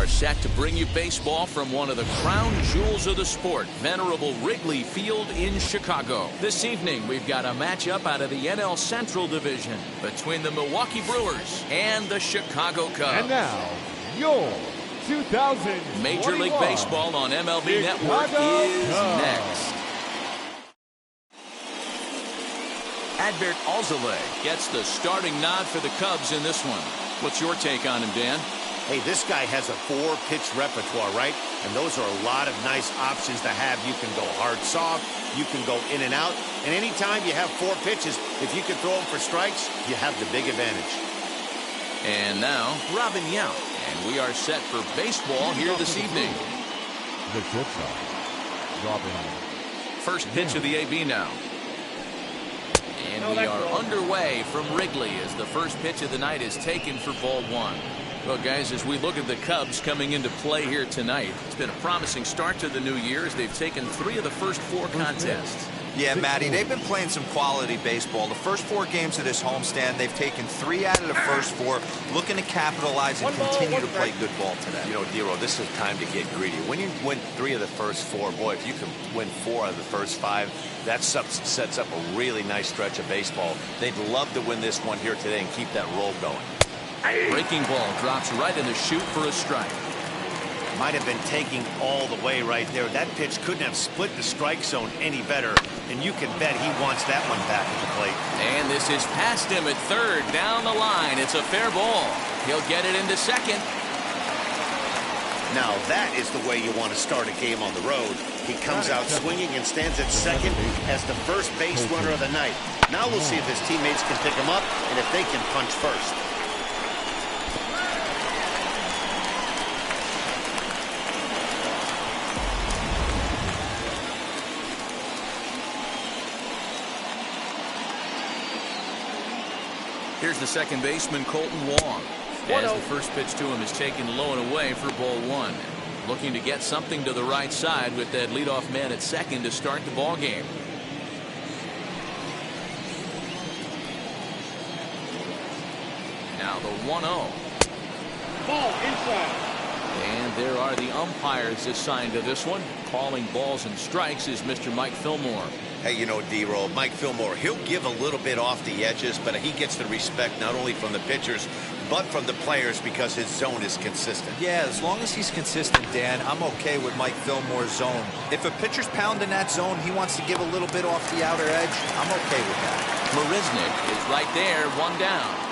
are set to bring you baseball from one of the crown jewels of the sport, venerable Wrigley Field in Chicago. This evening, we've got a matchup out of the NL Central Division between the Milwaukee Brewers and the Chicago Cubs. And now, your 2021 Major League Baseball on MLB Network is next. Adbert Alzolay gets the starting nod for the Cubs in this one. What's your take on him, Dan? Hey, this guy has a 4-pitch repertoire, right? And those are a lot of nice options to have. You can go hard, soft. You can go in and out. And anytime you have 4 pitches, if you can throw them for strikes, you have the big advantage. And now, Robin Yount. And we are set for baseball here this evening. The shortstop, Robin. First pitch of the AB now. And we are underway from Wrigley as the first pitch of the night is taken for ball 1. Well, guys, as we look at the Cubs coming into play here tonight, it's been a promising start to the new year as they've taken 3 of the first 4 contests. Yeah, Matty, they've been playing some quality baseball. The first 4 games of this homestand, they've taken 3 out of the first 4, looking to capitalize and continue to play good ball today. You know, Dero, this is time to get greedy. When you win 3 of the first 4, boy, if you can win 4 out of the first 5, that sets up a really nice stretch of baseball. They'd love to win this one here today and keep that roll going. Breaking ball drops right in the chute for a strike. Might have been taking all the way right there. That pitch couldn't have split the strike zone any better, and you can bet he wants that one back at the plate. And this is past him at third, down the line. It's a fair ball. He'll get it into second. Now that is the way you want to start a game on the road. He comes out swinging and stands at second as the first base runner of the night. Now we'll see if his teammates can pick him up and if they can punch first. Here's the second baseman, Colton Wong. As the first pitch to him is taken low and away for ball 1. Looking to get something to the right side with that leadoff man at second to start the ball game. Now the 1-0. Ball inside. And there are the umpires assigned to this one. Calling balls and strikes is Mr. Mike Fillmore. Hey, you know, D-Roll, Mike Fillmore, he'll give a little bit off the edges, but he gets the respect not only from the pitchers, but from the players because his zone is consistent. Yeah, as long as he's consistent, Dan, I'm okay with Mike Fillmore's zone. If a pitcher's pounding that zone, he wants to give a little bit off the outer edge, I'm okay with that. Marisnick is right there, 1 down.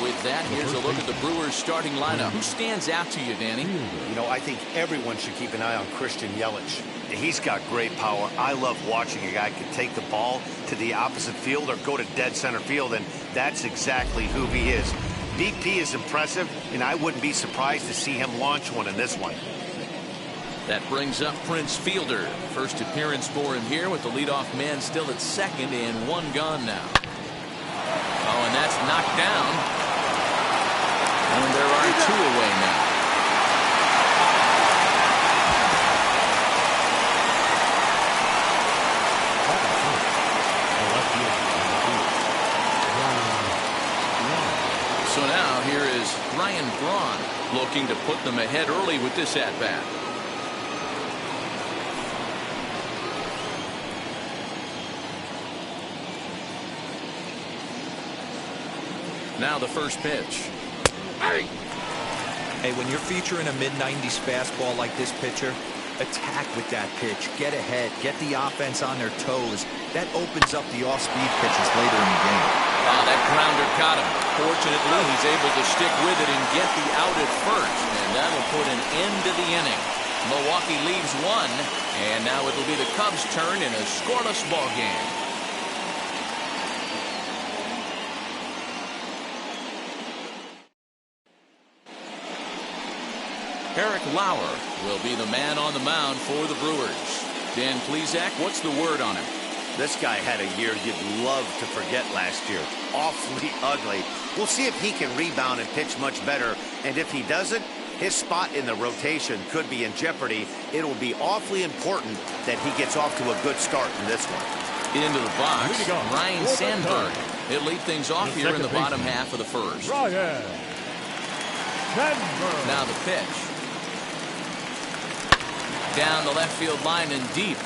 With that, here's a look at the Brewers starting lineup. Who stands out to you, Danny? You know, I think everyone should keep an eye on Christian Yelich. He's got great power. I love watching a guy can take the ball to the opposite field or go to dead center field, and that's exactly who he is. BP is impressive, and I wouldn't be surprised to see him launch one in this one. That brings up Prince Fielder. First appearance for him here with the leadoff man still at second and 1 gone now. Oh, and that's knocked down. And there are 2 away now. So now here is Ryan Braun looking to put them ahead early with this at-bat. Now the first pitch. Hey, when you're featuring a mid-90s fastball like this pitcher, attack with that pitch. Get ahead. Get the offense on their toes. That opens up the off-speed pitches later in the game. Oh, that grounder caught him. Fortunately, he's able to stick with it and get the out at first. And that'll put an end to the inning. Milwaukee leaves 1. And now it'll be the Cubs' turn in a scoreless ball game. Eric Lauer will be the man on the mound for the Brewers. Dan Plesac, what's the word on him? This guy had a year you'd love to forget last year. Awfully ugly. We'll see if he can rebound and pitch much better. And if he doesn't, his spot in the rotation could be in jeopardy. It'll be awfully important that he gets off to a good start in this one. Into the box, Ryan Sandberg. He'll lead things off here in the bottom half of the first. Ryan Denver. Now the pitch. Down the left field line and deep.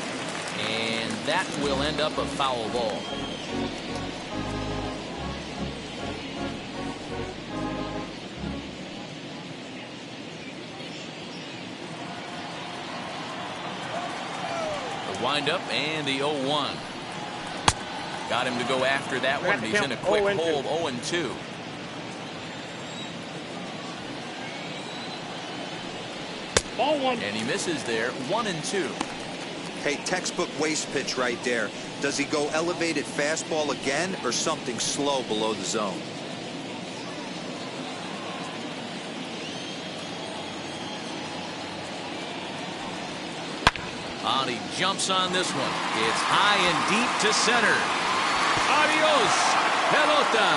And that will end up a foul ball. The windup and the 0-1. Got him to go after that one. He's in a quick hold, 0-2. Ball one. And he misses there, 1-2. Hey, textbook waste pitch right there. Does he go elevated fastball again or something slow below the zone? He jumps on this one. It's high and deep to center. Adios, pelota.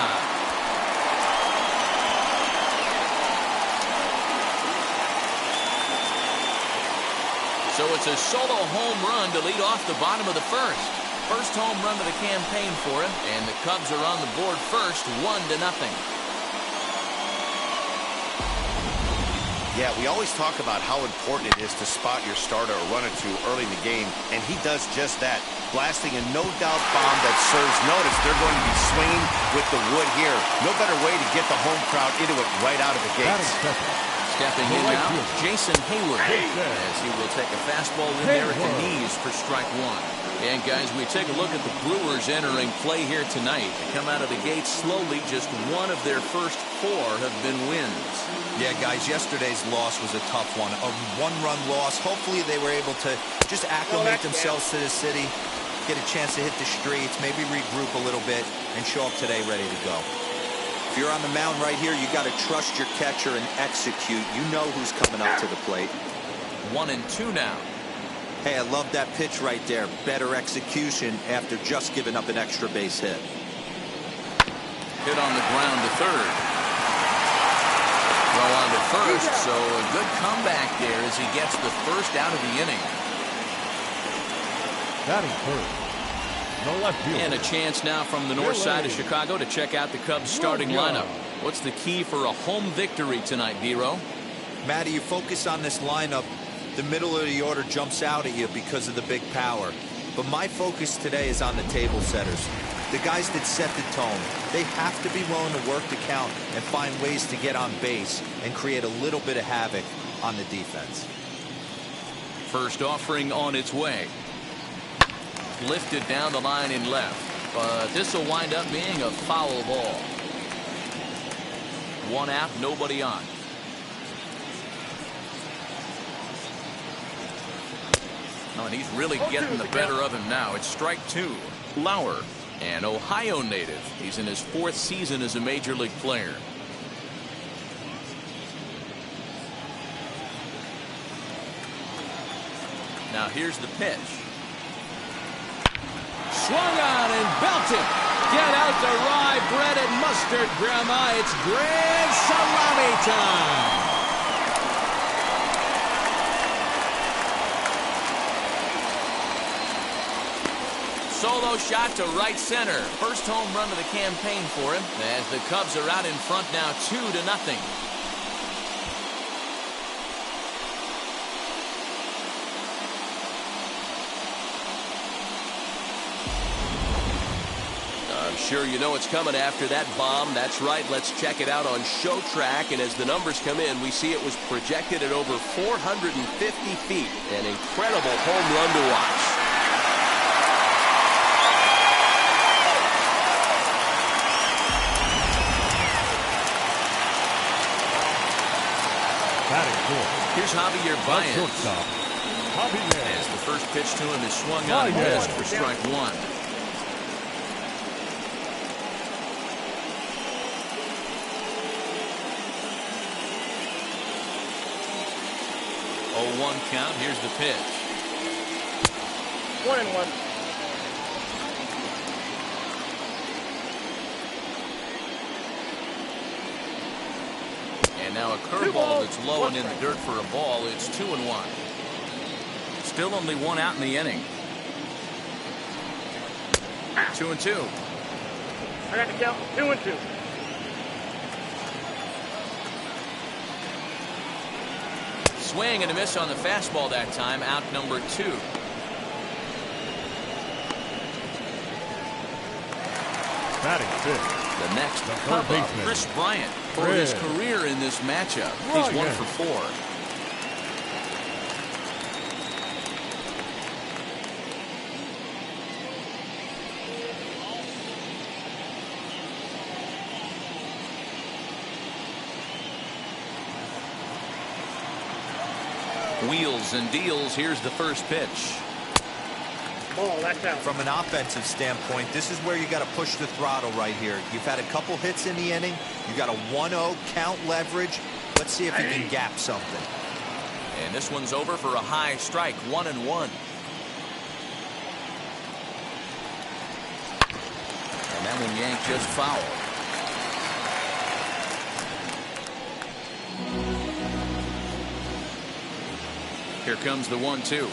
So it's a solo home run to lead off the bottom of the first. First home run of the campaign for him, and the Cubs are on the board first, 1-0. Yeah, we always talk about how important it is to spot your starter or run or two early in the game, and he does just that, blasting a no-doubt bomb that serves notice. They're going to be swinging with the wood here. No better way to get the home crowd into it right out of the gates. Stepping in now, Jason Hayward, as he will take a fastball in there at the knees for strike one. And guys, we take a look at the Brewers entering play here tonight. They come out of the gate slowly. Just one of their first 4 have been wins. Yeah, guys, yesterday's loss was a tough one. A one-run loss. Hopefully they were able to just acclimate themselves to the city, get a chance to hit the streets, maybe regroup a little bit, and show up today ready to go. If you're on the mound right here, you got to trust your catcher and execute. You know who's coming up to the plate. 1-2 now. Hey, I love that pitch right there. Better execution after just giving up an extra base hit. Hit on the ground to third. Well, on to first, so a good comeback there as he gets the first out of the inning. Batting first. No left field. And a chance now from the north side of Chicago to check out the Cubs starting lineup. What's the key for a home victory tonight, Vero? Matty, you focus on this lineup. The middle of the order jumps out at you because of the big power. But my focus today is on the table setters. The guys that set the tone. They have to be willing to work the count and find ways to get on base and create a little bit of havoc on the defense. First offering on its way. Lifted down the line in left. But this will wind up being a foul ball. 1 out, nobody on. Oh, and he's really getting the better of him now. It's strike 2. Lauer, an Ohio native. He's in his 4th season as a major league player. Now here's the pitch. Swung on and belted. Get out the rye bread and mustard, Grandma. It's grand salami time. Solo shot to right center. First home run of the campaign for him as the Cubs are out in front now 2-0. I'm sure you know what's coming after that bomb. That's right. Let's check it out on Show Track. And as the numbers come in, we see it was projected at over 450 feet. An incredible home run to watch. Here's Javier Baez. As the first pitch to him is swung on and missed for strike 1. Oh, 1 count. Here's the pitch. 1-1. And now a curveball that's low and in the dirt for a ball. It's 2-1. Still only 1 out in the inning. 2-2. I got to count 2-2. Swing and a miss on the fastball that time. Out number 2. Batting fifth. The next third Cub up, baseman. Chris Bryant, for his career in this matchup. He's 1 for 4. Wheels and deals. Here's the first pitch. Ball, that's out. From an offensive standpoint, this is where you got to push the throttle right here. You've had a couple hits in the inning. You got a 1-0 count leverage. Let's see if you can gap something. And this one's over for a high strike. 1-1. And that one yanked just foul. Here comes the 1-2.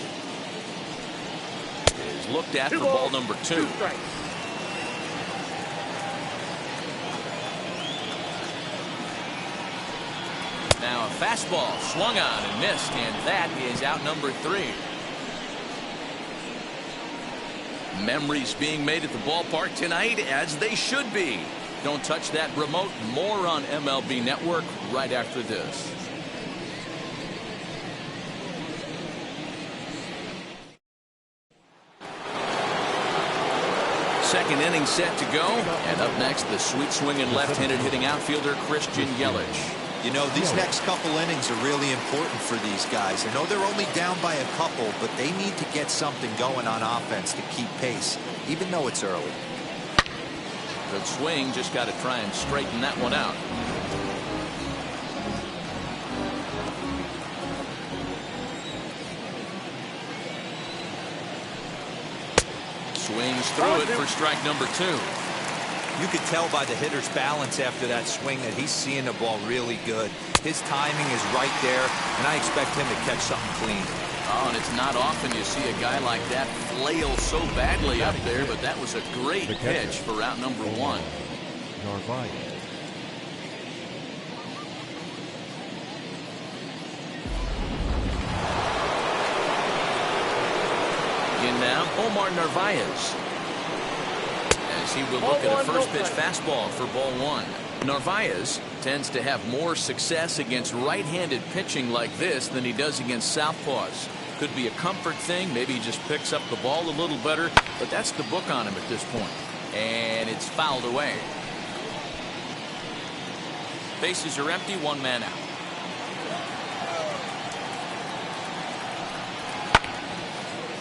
Is looked at for ball number 2. Now a fastball swung on and missed, and that is out number 3. Memories being made at the ballpark tonight, as they should be. Don't touch that remote. More on MLB Network right after this. Second inning set to go, and up next the sweet swinging left-handed hitting outfielder Christian Yelich. You know, these next couple innings are really important for these guys. I know they're only down by a couple, but they need to get something going on offense to keep pace, even though it's early. Good swing, just got to try and straighten that one out. Swings through it for strike number 2. You could tell by the hitter's balance after that swing that he's seeing the ball really good. His timing is right there, and I expect him to catch something clean. Oh, and it's not often you see a guy like that flail so badly up there, but that was a great pitch for route number 1. In now, Omar Narvaez. As he will look at a first pitch fastball for ball 1. Narvaez tends to have more success against right-handed pitching like this than he does against southpaws. Could be a comfort thing. Maybe he just picks up the ball a little better, but that's the book on him at this point. And it's fouled away. Bases are empty, 1 man out.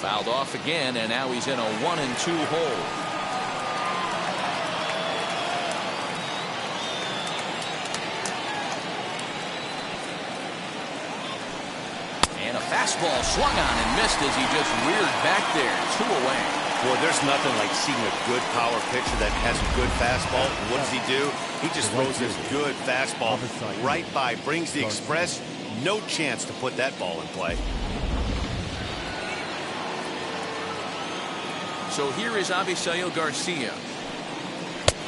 Fouled off again, and now he's in a 1-2 hole. And a fastball swung on and missed as he just reared back there. 2 away. Boy, there's nothing like seeing a good power pitcher that has a good fastball. What does he do? He just throws this good fastball right by, brings the express. No chance to put that ball in play. So here is Avisail Garcia.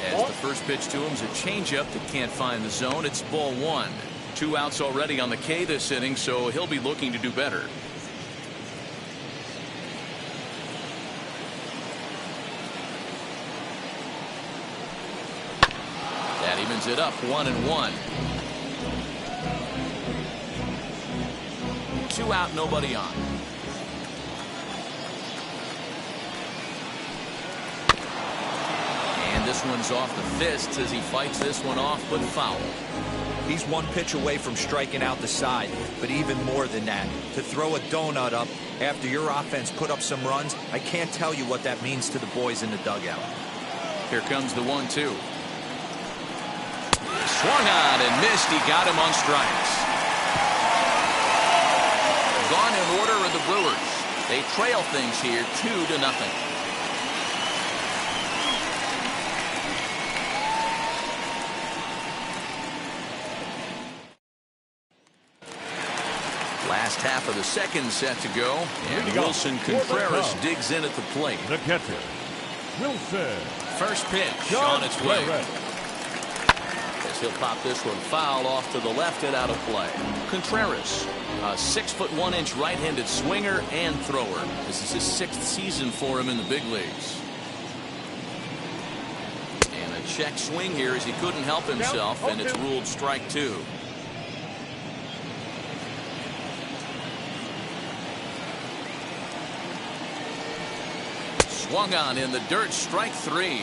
As the first pitch to him is a changeup that can't find the zone. It's ball 1. 2 outs already on the K this inning, so he'll be looking to do better. That evens it up, 1-1. 2 out, nobody on. This one's off the fists as he fights this one off, but foul. He's 1 pitch away from striking out the side, but even more than that, to throw a donut up after your offense put up some runs, I can't tell you what that means to the boys in the dugout. Here comes the 1-2. Swung on and missed. He got him on strikes. Gone in order are the Brewers. They trail things here 2-0. Last half of the second set to go, and Wilson Contreras digs in at the plate. The catcher, Wilson First pitch on its way. As he'll pop this one foul off to the left and out of play. Contreras, a 6'1" right-handed swinger and thrower. This is his 6th season for him in the big leagues. And a check swing here as he couldn't help himself, and it's ruled strike 2. Swung on in the dirt, strike 3.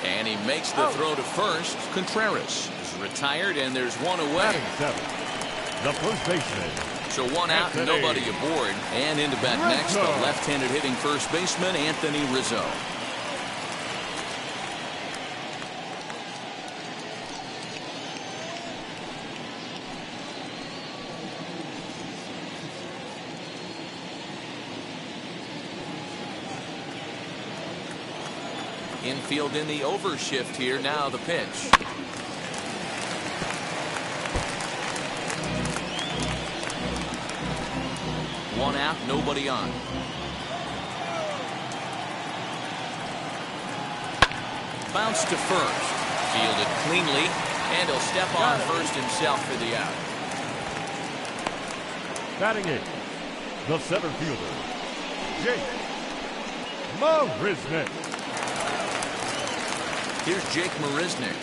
And he makes the throw to first. Contreras is retired, and there's one away. The first baseman. So one out and nobody aboard. And into bat next, the left-handed hitting first baseman, Anthony Rizzo. Infield in the overshift here. Now the pitch. One out, nobody on. Bounce to first. Fielded cleanly, and he'll step on first himself for the out. Batting it, the center fielder, Jake Marisnick. Here's Jake Marisnick.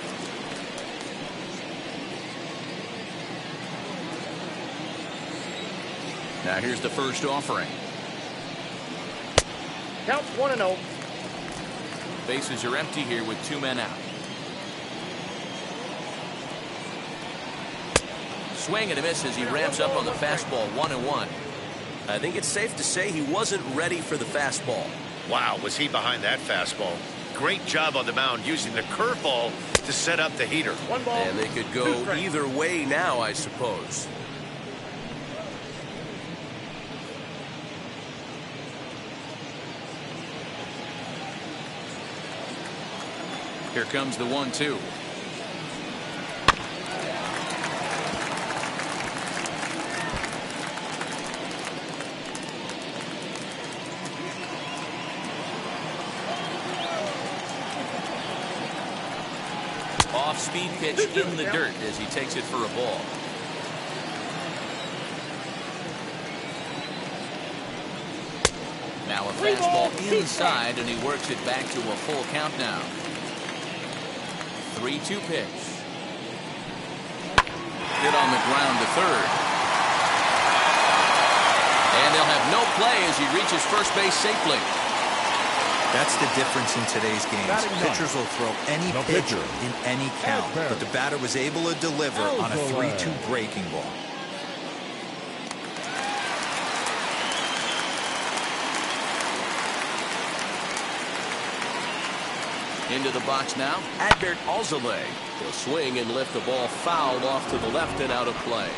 Now here's the first offering. Counts 1-0. Bases are empty here with 2 men out. Swing and a miss as he ramps up on the fastball. 1-1. I think it's safe to say he wasn't ready for the fastball. Wow, was he behind that fastball? Great job on the mound using the curveball to set up the heater. One ball. And they could go either way now, I suppose. Here comes the 1-2. Off-speed pitch in the dirt as he takes it for a ball. Now a fastball inside, and he works it back to a full count now. 3-2 pitch. Hit on the ground to third. And they'll have no play as he reaches first base safely. That's the difference in today's games. Pitchers will throw any pitch in any count, but the batter was able to deliver on a 3-2 breaking ball. Into the box now, Adbert Alzolay. He'll swing and lift the ball fouled off to the left and out of play.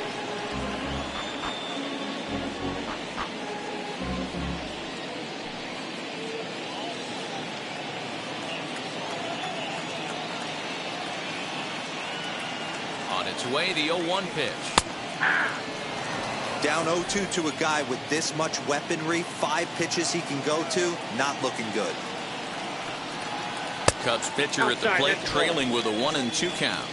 On its way, the 0-1 pitch. Down 0-2 to a guy with this much weaponry, 5 pitches he can go to, not looking good. Cubs pitcher at the plate, trailing with a 1-2 count.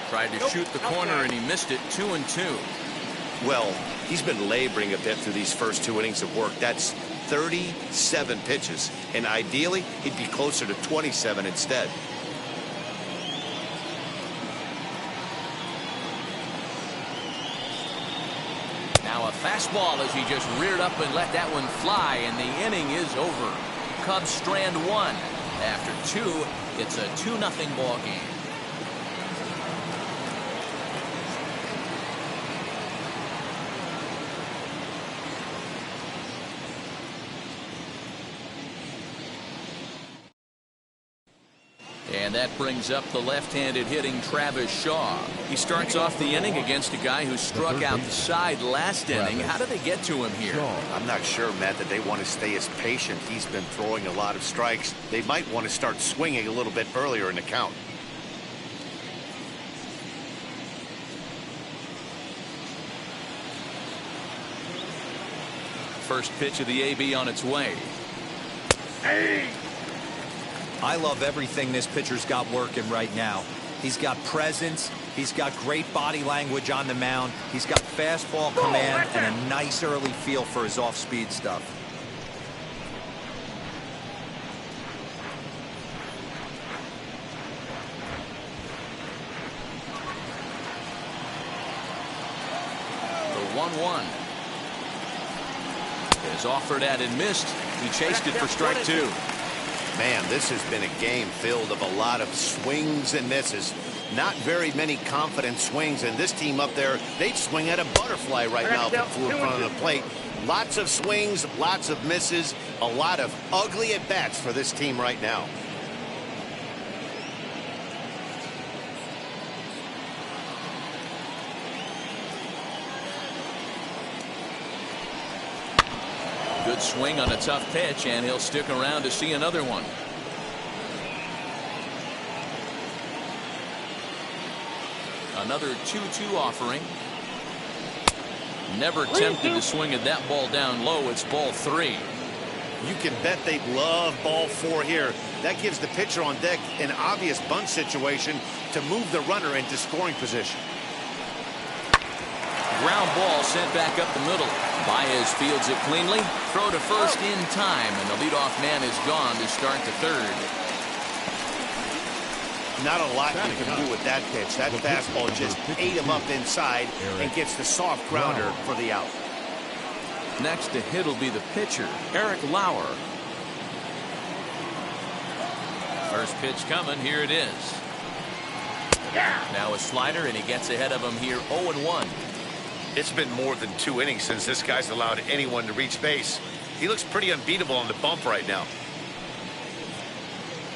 Tried to shoot the corner and he missed it. 2-2. Well, he's been laboring a bit through these first 2 innings of work. That's 37 pitches, and ideally he'd be closer to 27 instead. Now a fastball as he just reared up and let that one fly, and the inning is over. Cubs strand 1. After 2, it's a 2-0 ball game. And And that brings up the left-handed hitting Travis Shaw. He starts off the inning against a guy who struck out the side last inning. How do they get to him here? I'm not sure, Matt, that they want to stay as patient. He's been throwing a lot of strikes. They might want to start swinging a little bit earlier in the count. First pitch of the AB on its way. I love everything this pitcher's got working right now. He's got presence. He's got great body language on the mound. He's got fastball command and a nice early feel for his off-speed stuff. The 1-1 is offered at and missed. He chased it for strike two. Man, this has been a game filled of a lot of swings and misses. Not very many confident swings, and this team up there, they swing at a butterfly right now in front of the plate. Lots of swings, lots of misses, a lot of ugly at-bats for this team right now. Good swing on a tough pitch, and he'll stick around to see another one. Another 2-2 offering. Never tempted to swing at that ball down low. It's ball 3. You can bet they'd love ball 4 here. That gives the pitcher on deck an obvious bunt situation to move the runner into scoring position. Ground ball sent back up the middle. Baez fields it cleanly. Throw to first in time, and the leadoff man is gone to start the third. Not a lot you can do with that pitch. That fastball just ate him up inside and gets the soft grounder for the out. Next to hit will be the pitcher, Eric Lauer. First pitch coming. Here it is. Now a slider, and he gets ahead of him here 0-1. It's been more than 2 innings since this guy's allowed anyone to reach base. He looks pretty unbeatable on the bump right now.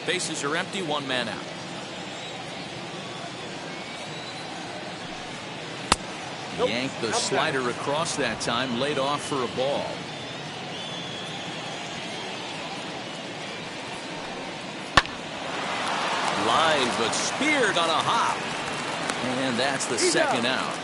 Bases are empty, 1 man out. Yanked the slider across that time, laid off for a ball. Live, but speared on a hop. And that's the second out.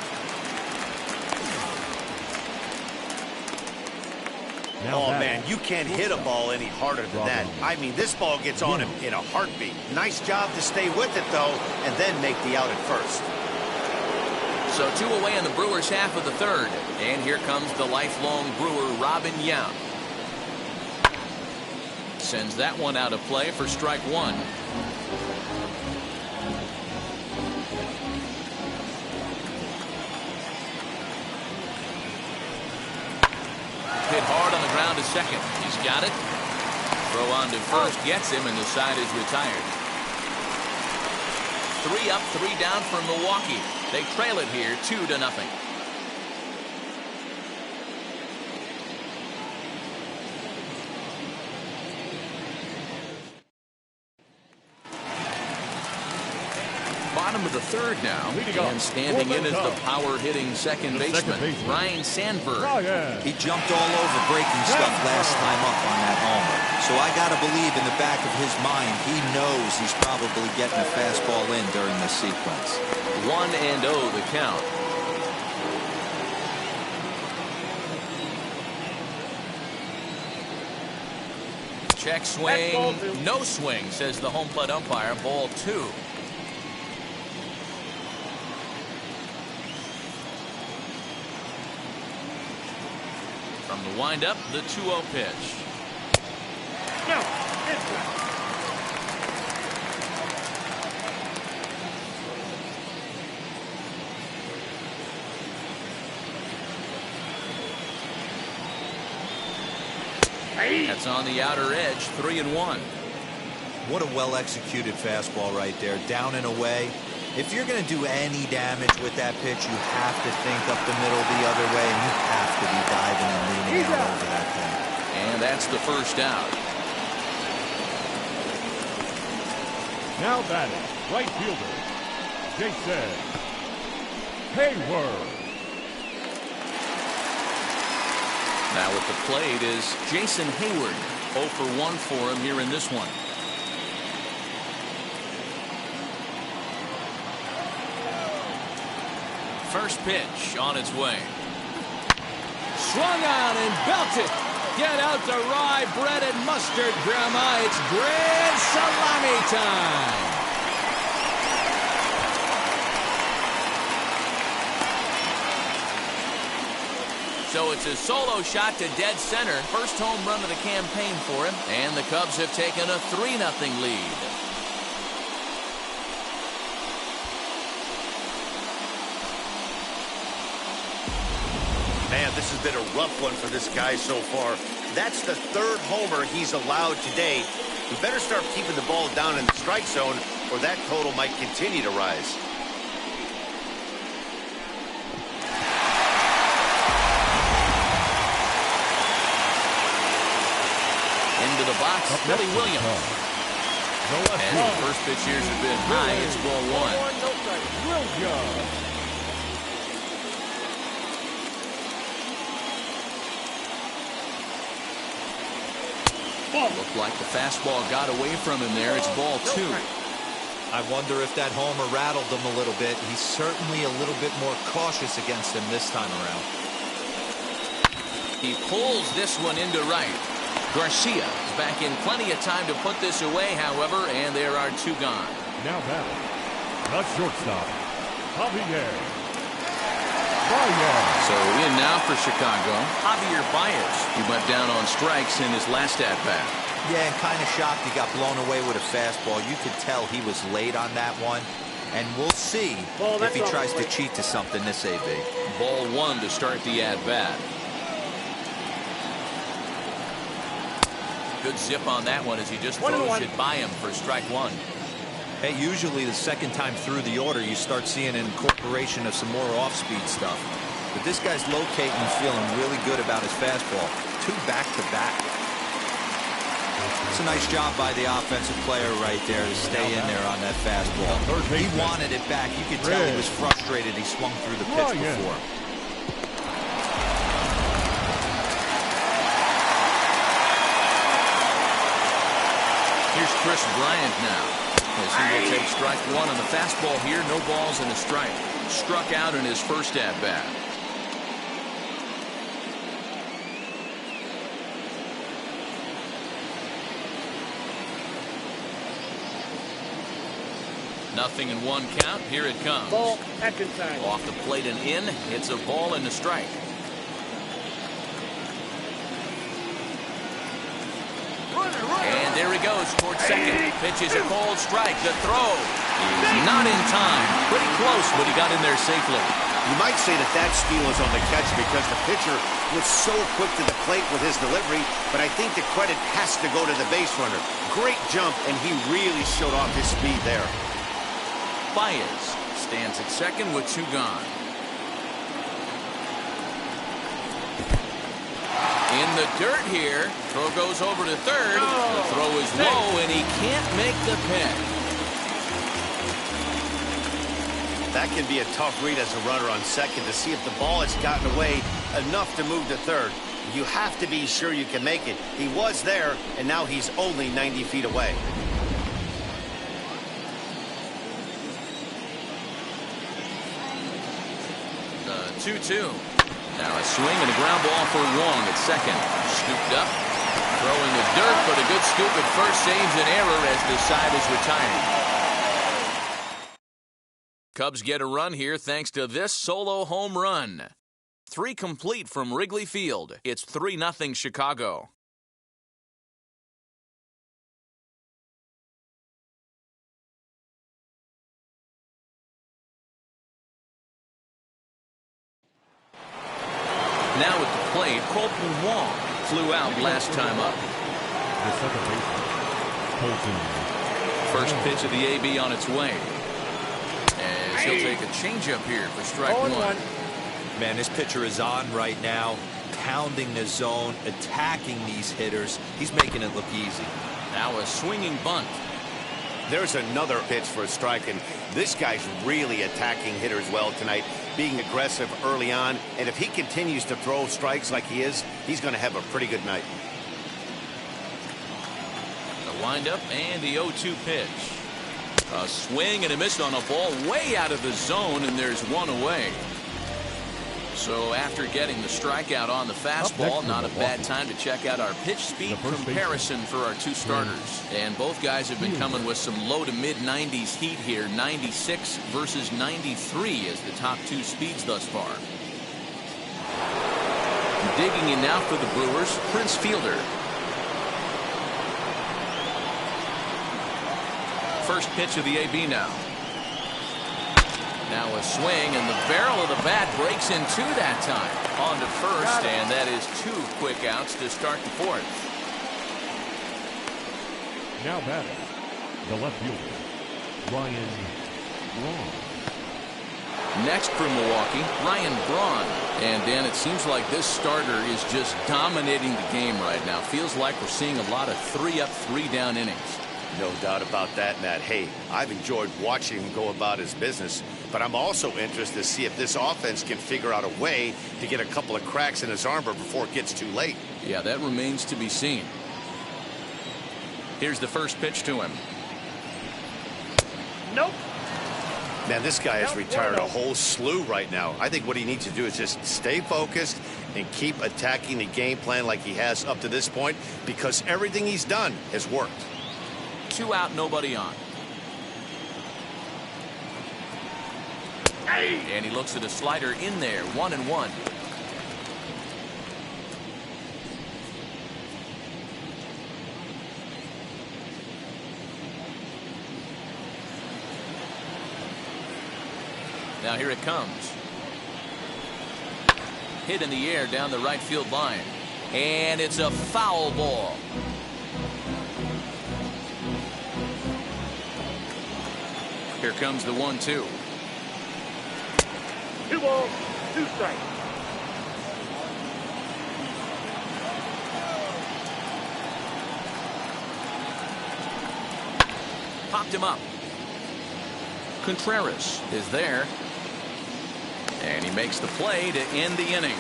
Oh, man, you can't hit a ball any harder than that. I mean, this ball gets on him in a heartbeat. Nice job to stay with it, though, and then make the out at first. So 2 away in the Brewers' half of the third. And here comes the lifelong Brewer, Robin Yount. Sends that one out of play for strike 1. Hit hard on the ground to second. He's got it. Throw on to first gets him, and the side is retired. 3 up, 3 down for Milwaukee. They trail it here 2-0. Bottom of the third now, and standing in is the power-hitting second baseman, Ryan Sandberg. He jumped all over breaking stuff last time up on that homer. So I got to believe in the back of his mind, he knows he's probably getting a fastball in during this sequence. 1-0 the count. Check swing, no swing, says the home plate umpire. Ball 2. From the windup, the 2-0 pitch. That's on the outer edge, 3-1. What a well-executed fastball right there, down and away. If you're going to do any damage with that pitch, you have to think up the middle the other way, and you have to be diving and leaning out over that thing. And that's the first out. Now batting, right fielder, Jason Hayward. Now at the plate is Jason Hayward. 0 for 1 for him here in this one. First pitch on its way. Swung on and belted. Get out the rye bread and mustard, Grandma. It's grand salami time. So it's a solo shot to dead center. First home run of the campaign for him. And the Cubs have taken a 3-0 lead. Man, this has been a rough one for this guy so far. That's the third homer he's allowed today. He better start keeping the ball down in the strike zone, or that total might continue to rise. Into the box, Billy Williams. And the first pitch here's a bit high. It's ball 1. Williams. Looked like the fastball got away from him there. It's ball 2. I wonder if that homer rattled him a little bit. He's certainly a little bit more cautious against him this time around. He pulls this one into right. Garcia is back in plenty of time to put this away, however, and there are 2 gone. Now batting, the shortstop, Javier Baez. So in now for Chicago, Javier Baez. He went down on strikes in his last at-bat. Yeah, and kind of shocked he got blown away with a fastball. You could tell he was late on that one. And we'll see if he tries to cheat to something this AB. Ball 1 to start the at-bat. Good zip on that one as he just throws it by him for strike 1. Hey, usually the second time through the order, you start seeing an incorporation of some more off-speed stuff. But this guy's locating and feeling really good about his fastball. 2 back-to-back. It's a nice job by the offensive player right there to stay in there on that fastball. He wanted it back. You could tell he was frustrated. He swung through the pitch before. Here's Chris Bryant now, as he will take strike 1 on the fastball here. No balls and a strike. Struck out in his first at-bat. Nothing in 1 count. Here it comes. Ball, second time. Off the plate and in. It's a ball and a strike. And there he goes towards second. Pitches a cold strike. The throw is not in time. Pretty close, but he got in there safely. You might say that that steal is on the catch because the pitcher was so quick to the plate with his delivery, but I think the credit has to go to the base runner. Great jump, and he really showed off his speed there. Baez stands at second with 2 gone. In the dirt here. Throw goes over to third. The throw is low, and he can't make the pick. That can be a tough read as a runner on second to see if the ball has gotten away enough to move to third. You have to be sure you can make it. He was there, and now he's only 90 feet away. The 2-2. Now a swing and a ground ball for Wong at second. Scooped up. Throwing the dirt, but a good scoop at first saves an error as the side is retired. Cubs get a run here thanks to this solo home run. 3 complete from Wrigley Field. It's 3-0 Chicago. Now at the plate, Colton Wong flew out last time up. The second baseman, Colton. First pitch of the AB on its way. As he'll take a changeup here for strike 1. Man, this pitcher is on right now, pounding the zone, attacking these hitters. He's making it look easy. Now a swinging bunt. There's another pitch for a strike, and this guy's really attacking hitters well tonight, being aggressive early on, and if he continues to throw strikes like he is, he's going to have a pretty good night. The windup and the 0-2 pitch. A swing and a miss on a ball way out of the zone, and there's one away. So after getting the strikeout on the fastball, not a bad time to check out our pitch speed comparison for our two starters. And both guys have been coming with some low to mid 90s heat here. 96 versus 93 as the top two speeds thus far. Digging in now for the Brewers, Prince Fielder. First pitch of the AB now. Now a swing, and the barrel of the bat breaks in two that time. On to first, and that is two quick outs to start the fourth. Now batting, the left fielder, Ryan Braun. Next for Milwaukee, Ryan Braun. And Dan, it seems like this starter is just dominating the game right now. Feels like we're seeing a lot of 3-up, 3-down innings. No doubt about that, Matt. Hey, I've enjoyed watching him go about his business, but I'm also interested to see if this offense can figure out a way to get a couple of cracks in his armor before it gets too late. Yeah, that remains to be seen. Here's the first pitch to him. Nope. Man, this guy has retired a whole slew right now. I think what he needs to do is just stay focused and keep attacking the game plan like he has up to this point, because everything he's done has worked. 2 out, nobody on. And he looks at a slider in there, 1-1. Now here it comes. Hit in the air down the right field line. And it's a foul ball. Here comes the 1-2. 2 balls, 2 strikes. Popped him up. Contreras is there. And he makes the play to end the inning.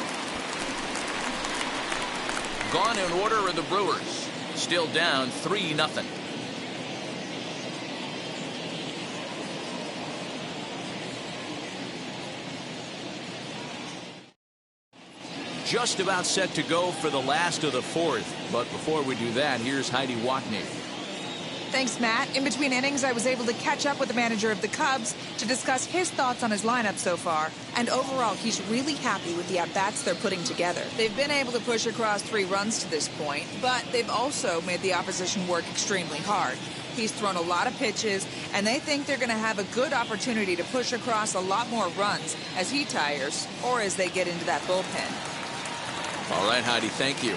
Gone in order are the Brewers. Still down 3-0. Just about set to go for the last of the fourth. But before we do that, here's Heidi Watney. Thanks, Matt. In between innings, I was able to catch up with the manager of the Cubs to discuss his thoughts on his lineup so far. And overall, he's really happy with the at-bats they're putting together. They've been able to push across 3 runs to this point, but they've also made the opposition work extremely hard. He's thrown a lot of pitches, and they think they're going to have a good opportunity to push across a lot more runs as he tires or as they get into that bullpen. All right, Heidi, thank you.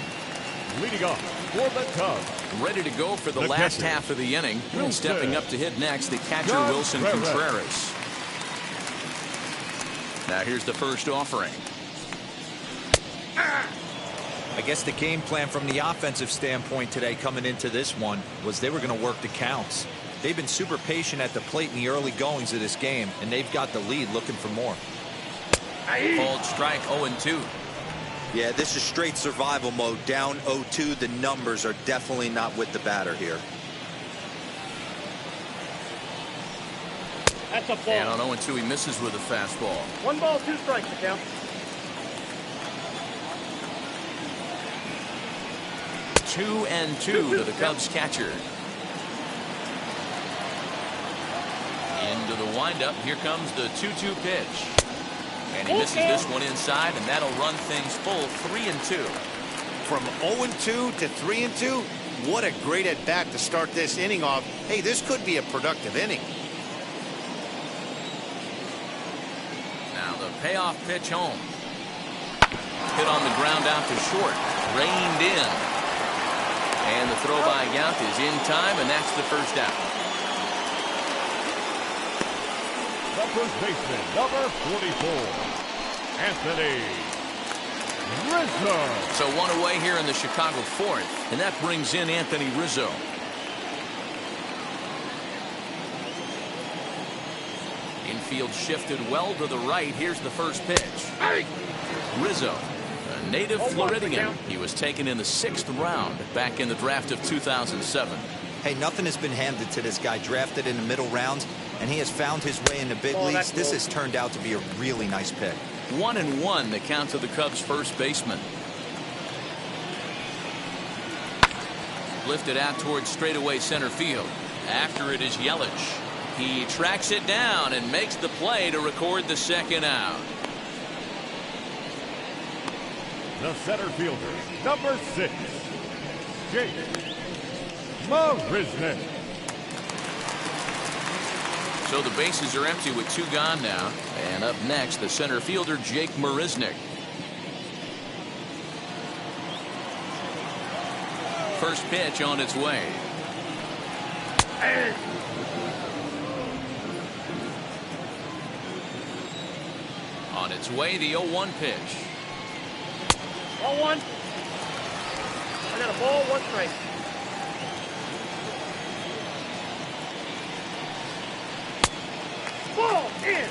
Leading off for the Cubs. Ready to go for the last half of the inning. And stepping up to hit next, the catcher, Wilson Contreras. Now here's the first offering. I guess the game plan from the offensive standpoint today coming into this one was they were going to work the counts. They've been super patient at the plate in the early goings of this game, and they've got the lead looking for more. Called strike 0-2. Yeah, this is straight survival mode. Down 0-2. The numbers are definitely not with the batter here. That's a ball. And on 0-2, he misses with a fastball. 1 ball, 2 strikes to count. 2-2 to the Cubs catcher. Into the windup. Here comes the 2-2 pitch. And he misses this one inside, and that'll run things full 3-2. From 0-2 to 3-2, what a great at-bat to start this inning off. Hey, this could be a productive inning. Now the payoff pitch home. Hit on the ground out to short. Reined in. And the throw by Yount is in time, and that's the first out. The first baseman, number 44, Anthony Rizzo. So 1 away here in the Chicago fourth, and that brings in Anthony Rizzo. field shifted well to the right. Here's the first pitch. Rizzo, a native Floridian. He was taken in the 6th round back in the draft of 2007. Hey, nothing has been handed to this guy. Drafted in the middle rounds, and he has found his way in the big leagues. This has turned out to be a really nice pick. 1-1 the count to the Cubs first baseman. Lifted out towards straightaway center field. After it is Yelich. He tracks it down and makes the play to record the second out. The center fielder, number 6, Jake Marisnick. So the bases are empty with 2 gone now. And up next, the center fielder, Jake Marisnick. First pitch on its way. On its way, the 0-1 pitch. 1-1. I got a ball, 1 strike. Ball in.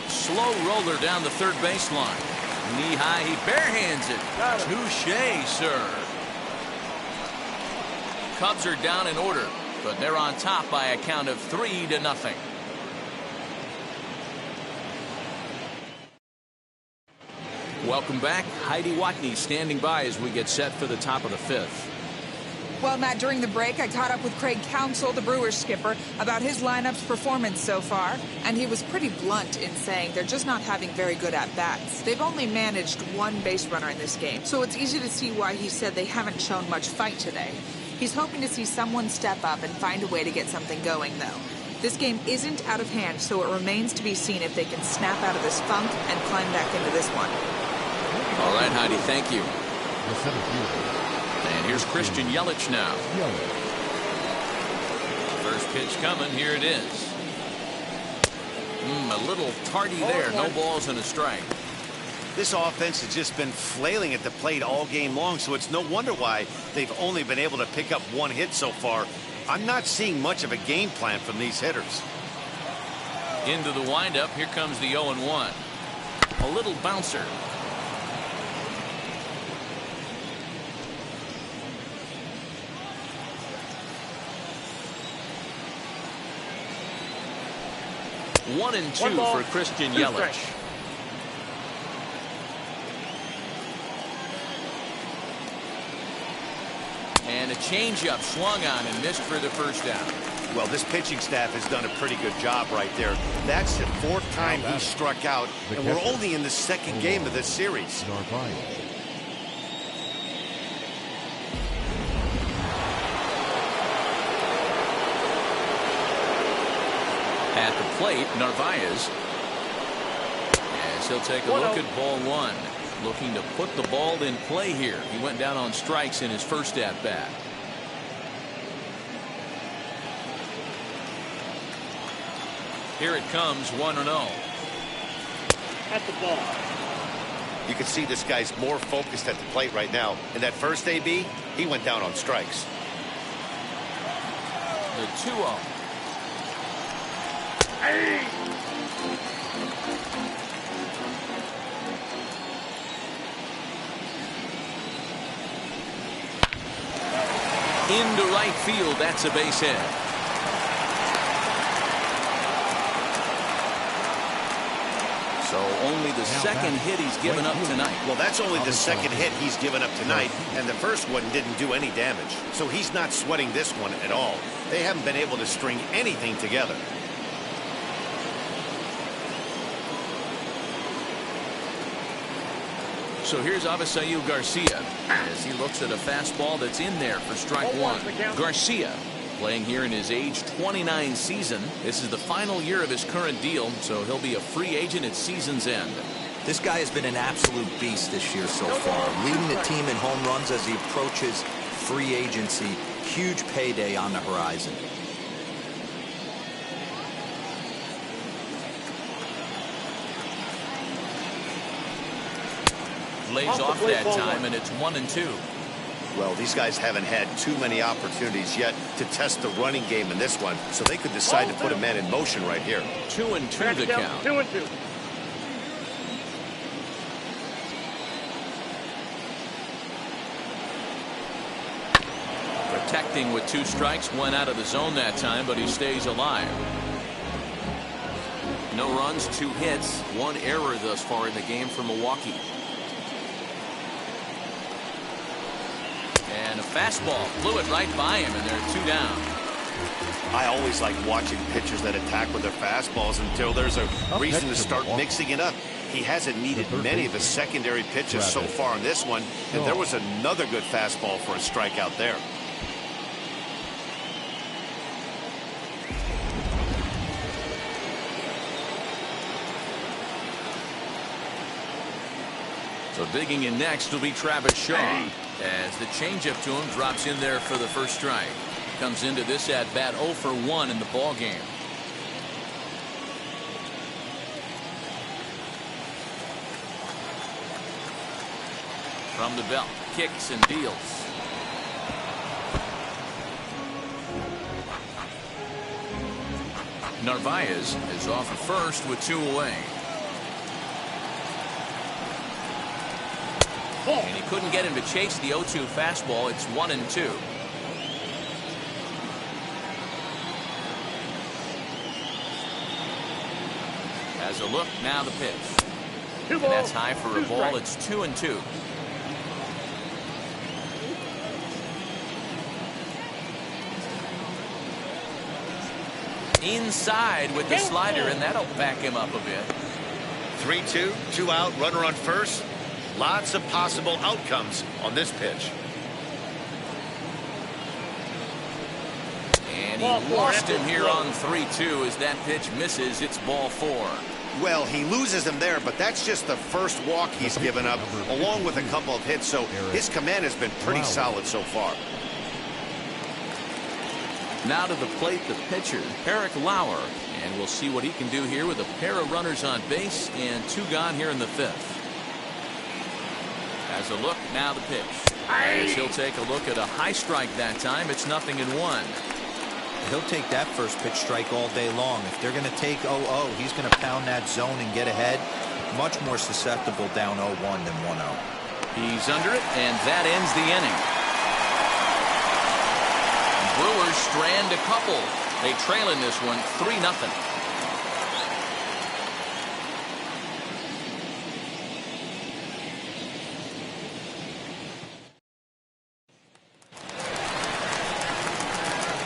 Slow roller down the third baseline. Knee high, he barehands it. Touche, sir. Cubs are down in order, but they're on top by a count of 3-0. Welcome back. Heidi Watney standing by as we get set for the top of the 5th. Well, Matt, during the break, I caught up with Craig Counsell, the Brewers skipper, about his lineup's performance so far, and he was pretty blunt in saying they're just not having very good at-bats. They've only managed 1 base runner in this game, so it's easy to see why he said they haven't shown much fight today. He's hoping to see someone step up and find a way to get something going, though. This game isn't out of hand, so it remains to be seen if they can snap out of this funk and climb back into this one. All right, Heidi, thank you. The center fielder. And here's Christian Yelich now. First pitch coming. Here it is. A little tardy there. No balls and a strike. This offense has just been flailing at the plate all game long, so it's no wonder why they've only been able to pick up 1 hit so far. I'm not seeing much of a game plan from these hitters. Into the windup. Here comes the 0-1. A little bouncer. One and 2 for Christian Yelich. And a changeup swung on and missed for the first down. Well, this pitching staff has done a pretty good job right there. That's the 4th time he struck out, and we're only in the 2nd game of this series. At the plate, Narvaez. As he'll take a look at ball 1. Looking to put the ball in play here. He went down on strikes in his first at-bat. Here it comes, 1-0. At the ball. You can see this guy's more focused at the plate right now. In that first AB, he went down on strikes. The 2-0. Into right field. That's a base hit. So only the second hit he's given up tonight. Well, that's only the second hit he's given up tonight, and the first one didn't do any damage. So he's not sweating this one at all. They haven't been able to string anything together. So here's Avisail Garcia as he looks at a fastball that's in there for strike 1. Garcia playing here in his age 29 season. This is the final year of his current deal, so he'll be a free agent at season's end. This guy has been an absolute beast this year so far, leading the team in home runs as he approaches free agency. Huge payday on the horizon. lays off that time, and it's 1-2. Well, these guys haven't had too many opportunities yet to test the running game in this one, so they could decide to put a man in motion right here. 2-2 the count. 2-2. Protecting with 2 strikes, went out of the zone that time, but he stays alive. No runs, 2 hits, 1 error thus far in the game for Milwaukee. And a fastball flew it right by him, and they're 2 down. I always like watching pitchers that attack with their fastballs until there's a reason to start mixing it up. He hasn't needed many of the secondary pitches so far in this one, and there was another good fastball for a strikeout there. So digging in next will be Travis Shaw, as the changeup to him drops in there for the first strike. Comes into this at bat 0 for 1 in the ball game. From the belt, kicks and deals. Narvaez is off at first with 2 away. And he couldn't get him to chase the 0-2 fastball. It's 1-2. Has a look, now the pitch. And that's high for a ball. It's 2-2. Inside with the slider, and that'll back him up a bit. 3-2, 2 out, runner on first. Lots of possible outcomes on this pitch. And he lost him here on 3-2 as that pitch misses. It's ball 4. Well, he loses him there, but that's just the first walk he's given up, along with a couple of hits, so his command has been pretty solid so far. Now to the plate, the pitcher, Eric Lauer. And we'll see what he can do here with a pair of runners on base and 2 gone here in the 5th. As a look, now the pitch. As he'll take a look at a high strike that time. It's 0-1. He'll take that first pitch strike all day long. If they're going to take 0-0, he's going to pound that zone and get ahead. Much more susceptible down 0-1 than 1-0. He's under it, and that ends the inning. Brewers strand a couple. They trail in this one 3-0.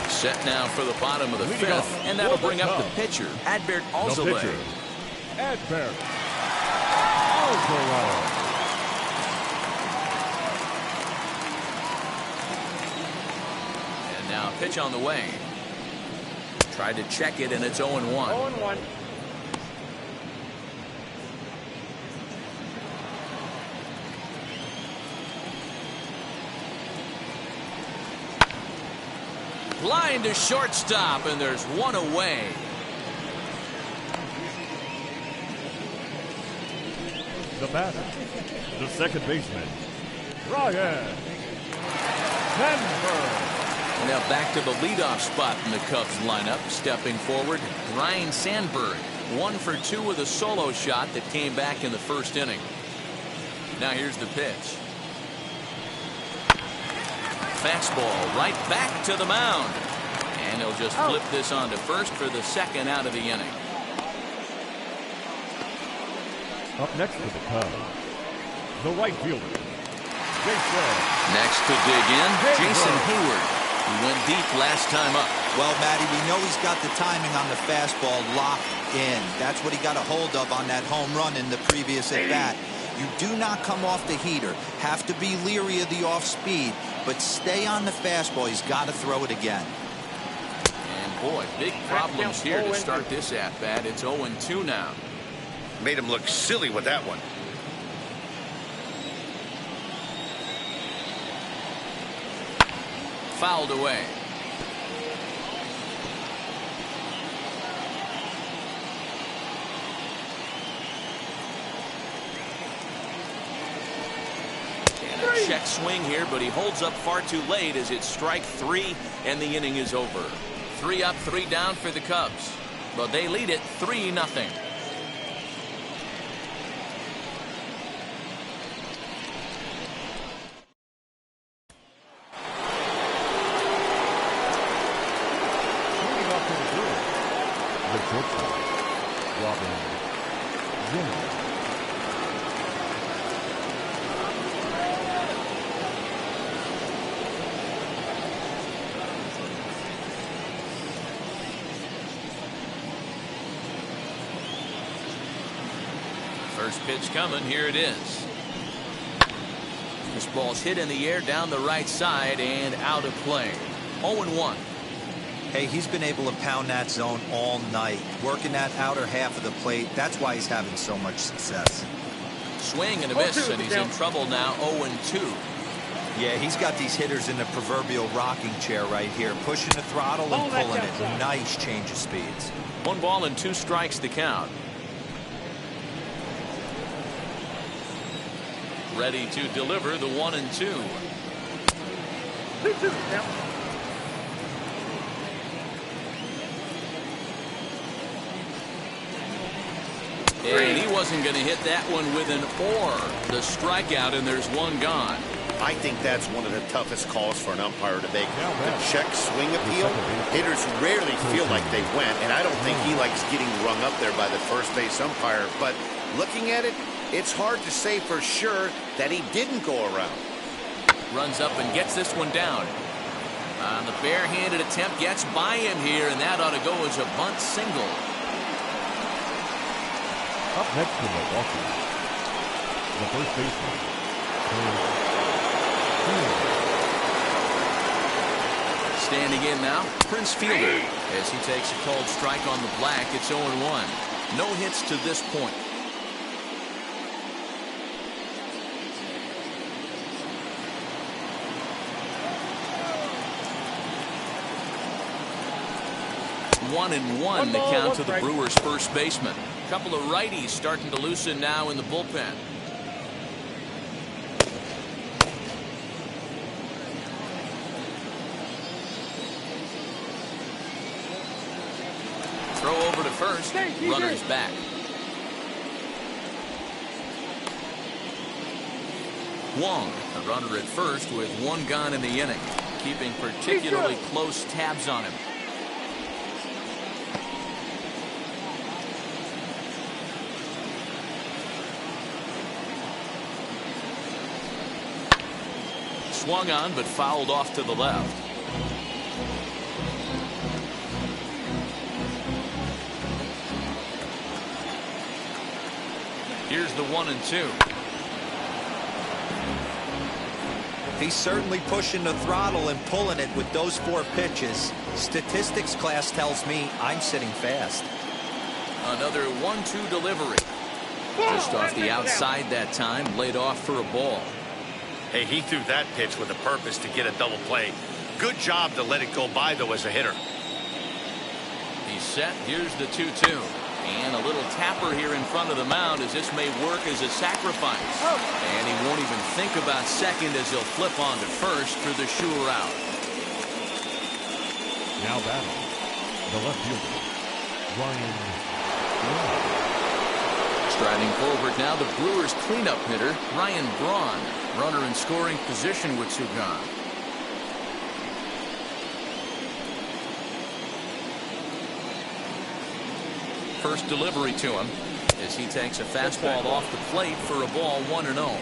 Set now for the bottom of the 5th, and that'll bring up the pitcher, Adbert Alzolay. Adbert Alzolay. And now pitch on the way. Tried to check it, and it's 0-1. 0-1. Line to shortstop, and there's 1 away. The batter, the second baseman, Ryan Sandberg. Now back to the leadoff spot in the Cubs lineup. Stepping forward, Ryan Sandberg. 1 for 2 with a solo shot that came back in the first inning. Now here's the pitch. Fastball right back to the mound. And he'll just flip this on to first for the 2nd out of the inning. Up next to the Cubs, the right fielder, Jason. Next to dig in, Jason Hayward. He went deep last time up. Well, Matty, we know he's got the timing on the fastball locked in. That's what he got a hold of on that home run in the previous at-bat. You do not come off the heater. Have to be leery of the off-speed, but stay on the fastball. He's got to throw it again. And boy, big problems here to start this at-bat. It's 0-2 now. Made him look silly with that one. Fouled away. check swing here, but he holds up far too late as it's strike 3 and the inning is over. 3 up, 3 down for the Cubs, but they lead it 3-0. Moving up to the Brewers, the shortstop, Robin. First pitch coming. Here it is. This ball's hit in the air down the right side and out of play. 0-1. Hey, he's been able to pound that zone all night, working that outer half of the plate. That's why he's having so much success. Swing and a miss, and he's in trouble now. 0-2. Yeah, he's got these hitters in the proverbial rocking chair right here, pushing the throttle and pulling it. Nice change of speeds. 1 ball and 2 strikes to count. Ready to deliver the 1-2. 2-2 now. And he wasn't going to hit that one with an or. The strikeout, and there's 1 gone. I think that's one of the toughest calls for an umpire to make. The check swing appeal, hitters rarely feel like they went, and I don't think he likes getting rung up there by the first base umpire. But looking at it, it's hard to say for sure that he didn't go around. Runs up and gets this one down. The barehanded attempt gets by him here, and that ought to go as a bunt single. Up next to Milwaukee, the first baseman, Standing in now, Prince Fielder, as he takes a cold strike on the black. It's 0-1. No hits to this point. One and one to count to the Brewers' first baseman. A couple of righties starting to loosen now in the bullpen. Throw over to first. Runner's back. Wong, a runner at first with 1 gone in the inning, keeping particularly close tabs on him. Swung on, but fouled off to the left. Here's the 1-2. He's certainly pushing the throttle and pulling it with those 4 pitches. Statistics class tells me I'm sitting fast. Another 1-2 delivery. Just off the outside that time, laid off for a ball. Hey, he threw that pitch with a purpose to get a double play. Good job to let it go by, though, as a hitter. He's set. Here's the 2-2. And a little tapper here in front of the mound, as this may work as a sacrifice. And he won't even think about second as he'll flip on to first for the sure out. now batting, the left fielder, Ryan. Striding forward now, the Brewers cleanup hitter, Ryan Braun. Runner in scoring position with 2 gone. First delivery to him as he takes a fastball off the plate for a ball 1-0.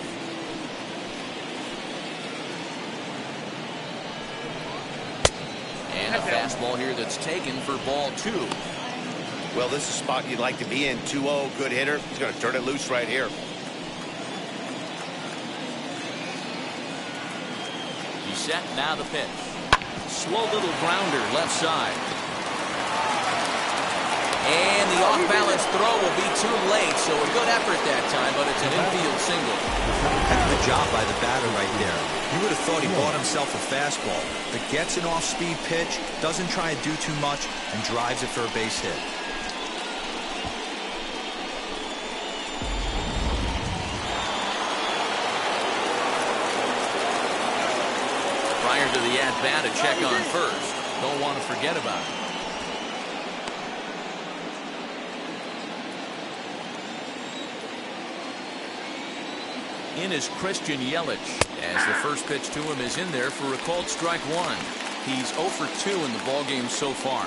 And a fastball here that's taken for ball 2. Well, this is a spot you'd like to be in. 2-0, good hitter. He's going to turn it loose right here. He's set, now the pitch. Slow little grounder left side. And the off-balance throw will be too late, so a good effort that time, but it's an infield single. Heck of a job by the batter right there. You would have thought he bought himself a fastball, but gets an off-speed pitch, doesn't try and do too much, and drives it for a base hit. into the at-bat to check on first. Don't want to forget about it. In is Christian Yelich, as the first pitch to him is in there for a called strike one. He's 0 for 2 in the ballgame so far.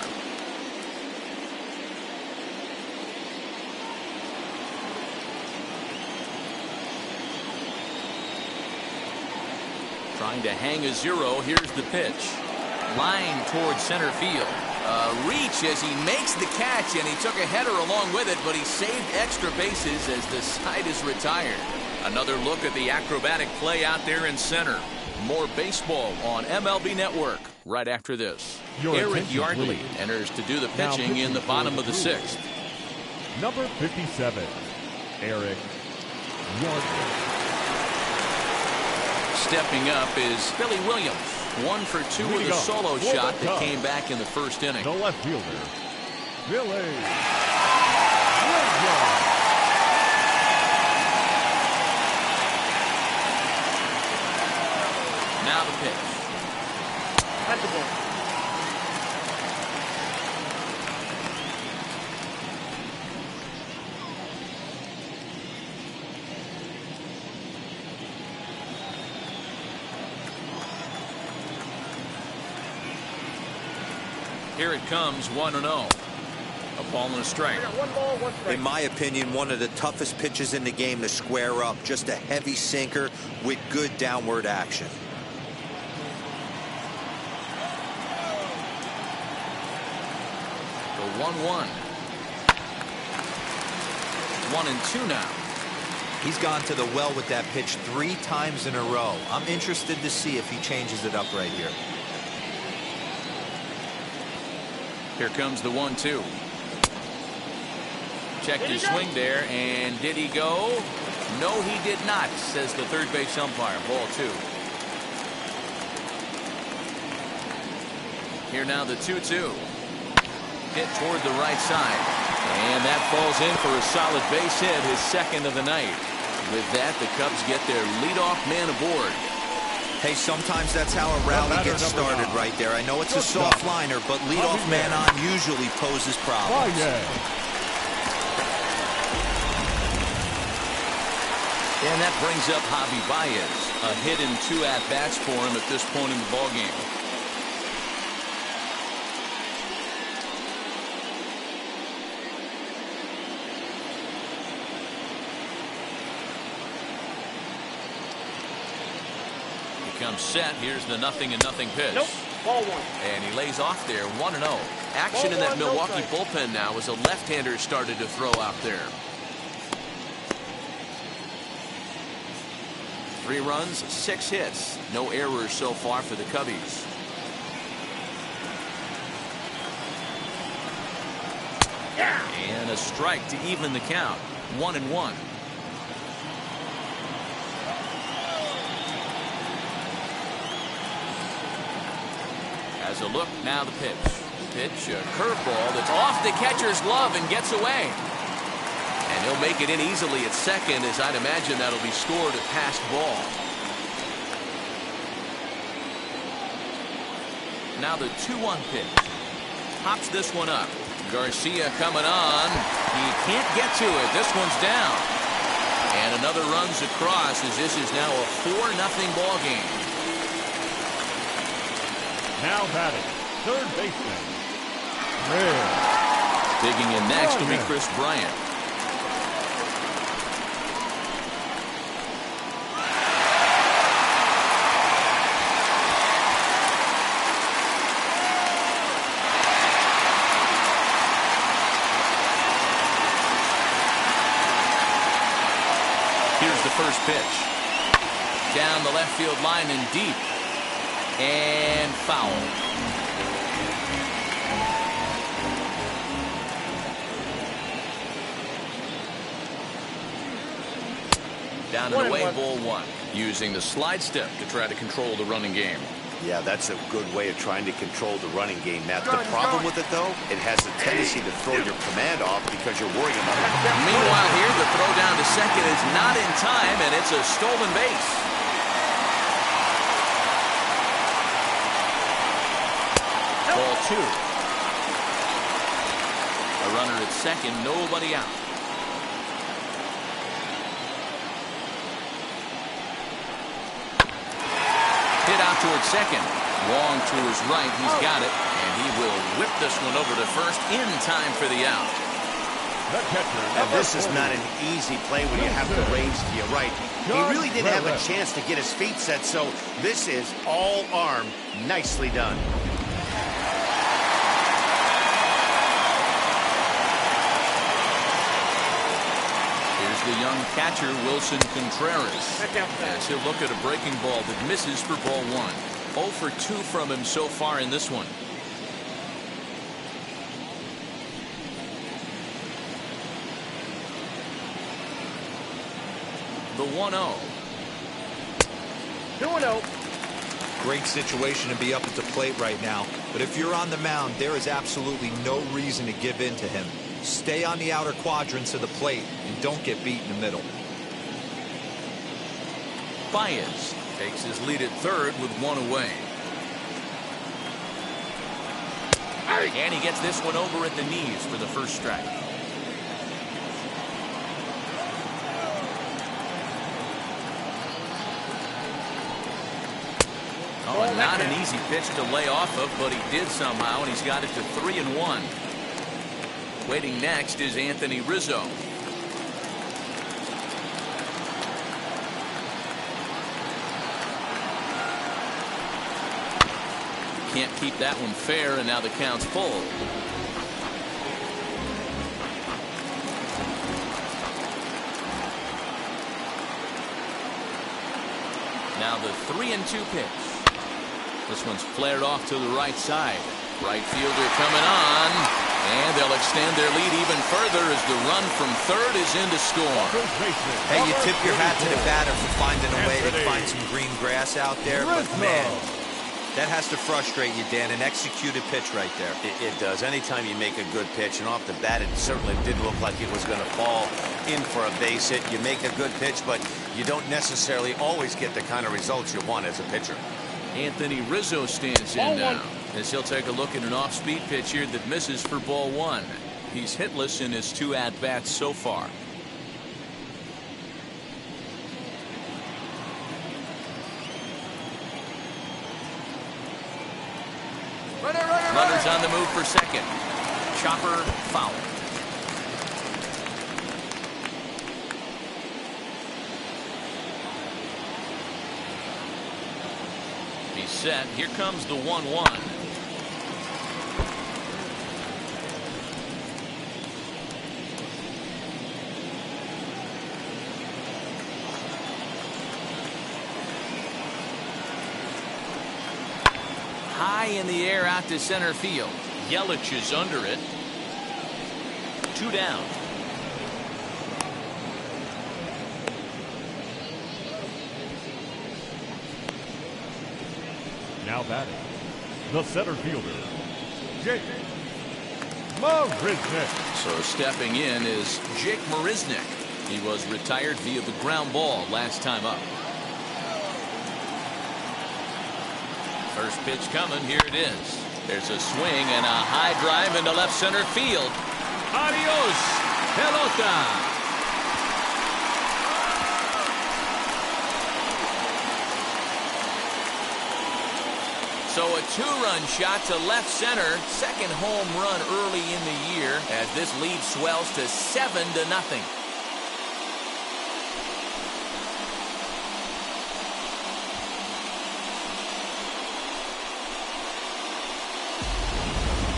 Trying to hang a 0. Here's the pitch. Line towards center field. Reach as he makes the catch, and he took a header along with it, but he saved extra bases as the side is retired. Another look at the acrobatic play out there in center. More baseball on MLB Network right after this. Eric Yardley enters to do the pitching in the bottom of the 6th. Number 57, Eric Yardley. Stepping up is Billy Williams. 1 for 2 with a solo shot that came back in the first inning. The left fielder, Billy Williams. Now the pitch. At the ball. Here it comes, 1-0. A ball and a strike. 1 ball, 1 strike. In my opinion, one of the toughest pitches in the game to square up. Just a heavy sinker with good downward action. The 1-1. 1-2 now. He's gone to the well with that pitch 3 times in a row. I'm interested to see if he changes it up right here. Here comes the 1-2. Checked his swing there, and did he go? No, he did not, says the third base umpire. Ball 2. Here now the 2-2. Hit toward the right side. And that falls in for a solid base hit, his second of the night. With that, the Cubs get their leadoff man aboard. Hey, sometimes that's how a rally gets started right there. I know it's a soft liner, but leadoff man on usually poses problems. And that brings up Javi Baez. A hit in 2 at-bats for him at this point in the ballgame. Comes set. Here's the 0-0 pitch. Nope. Ball 1. And he lays off there. 1-0. Action in that Milwaukee bullpen now as a left-hander started to throw out there. 3 runs, 6 hits. No errors so far for the Cubbies. Yeah. And a strike to even the count. 1-1. As a look, now the pitch. Pitch, a curveball that's off the catcher's glove and gets away. And he'll make it in easily at second, as I'd imagine that'll be scored a passed ball. Now the 2-1 pitch. Pops this one up. Garcia coming on. He can't get to it. This one's down. And another runs across as this is now a 4-0 ball game. Now batting, third baseman, Digging in next will be Chris Bryant. Here's the first pitch. Down the left field line and deep. And foul. Down and away, ball 1. Using the slide step to try to control the running game. Yeah, that's a good way of trying to control the running game, Matt. The problem with it, though, it has a tendency to throw your command off because you're worrying about it. Meanwhile, here, the throw down to second is not in time, and it's a stolen base. Ball 2. A runner at second, nobody out. Hit out towards second. Long to his right, he's got it, and he will whip this one over to first in time for the out. And this is not an easy play when you have the range to your right. He really didn't have a chance to get his feet set, so this is all arm. Nicely done. Here's the young catcher, Wilson Contreras, as he'll look at a breaking ball that misses for ball 1. 0 for 2 from him so far in this one. The 1-0. 2-0. Great situation to be up at the plate right now. But if you're on the mound, there is absolutely no reason to give in to him. Stay on the outer quadrants of the plate and don't get beat in the middle. Baez takes his lead at third with 1 away. And he gets this one over at the knees for the first strike. Oh, and not an easy pitch to lay off of, but he did somehow, and he's got it to 3-1. Waiting next is Anthony Rizzo. Can't keep that one fair, and now the count's full. Now the 3-2 pitch. This one's flared off to the right side. Right fielder coming on, and they'll extend their lead even further as the run from third is in to score. Hey, you tip your hat to the batter for finding a way to find some green grass out there, but man, that has to frustrate you, Dan. An executed pitch right there. It does. Anytime you make a good pitch, and off the bat, it certainly didn't look like it was going to fall in for a base hit. You make a good pitch, but you don't necessarily always get the kind of results you want as a pitcher. Anthony Rizzo stands in now as he'll take a look at an off-speed pitch here that misses for ball 1. He's hitless in his 2 at-bats so far. Runners on the move for second. Chopper foul. He's set. Here comes the 1-1. High in the air out to center field. Yelich is under it. 2 down. Now batting, the center fielder, Jake Marisnick. So stepping in is Jake Marisnick. He was retired via the ground ball last time up. First pitch coming. Here it is. There's a swing and a high drive into left center field. Adios, pelota. So a 2-run shot to left center. Second home run early in the year as this lead swells to 7-0.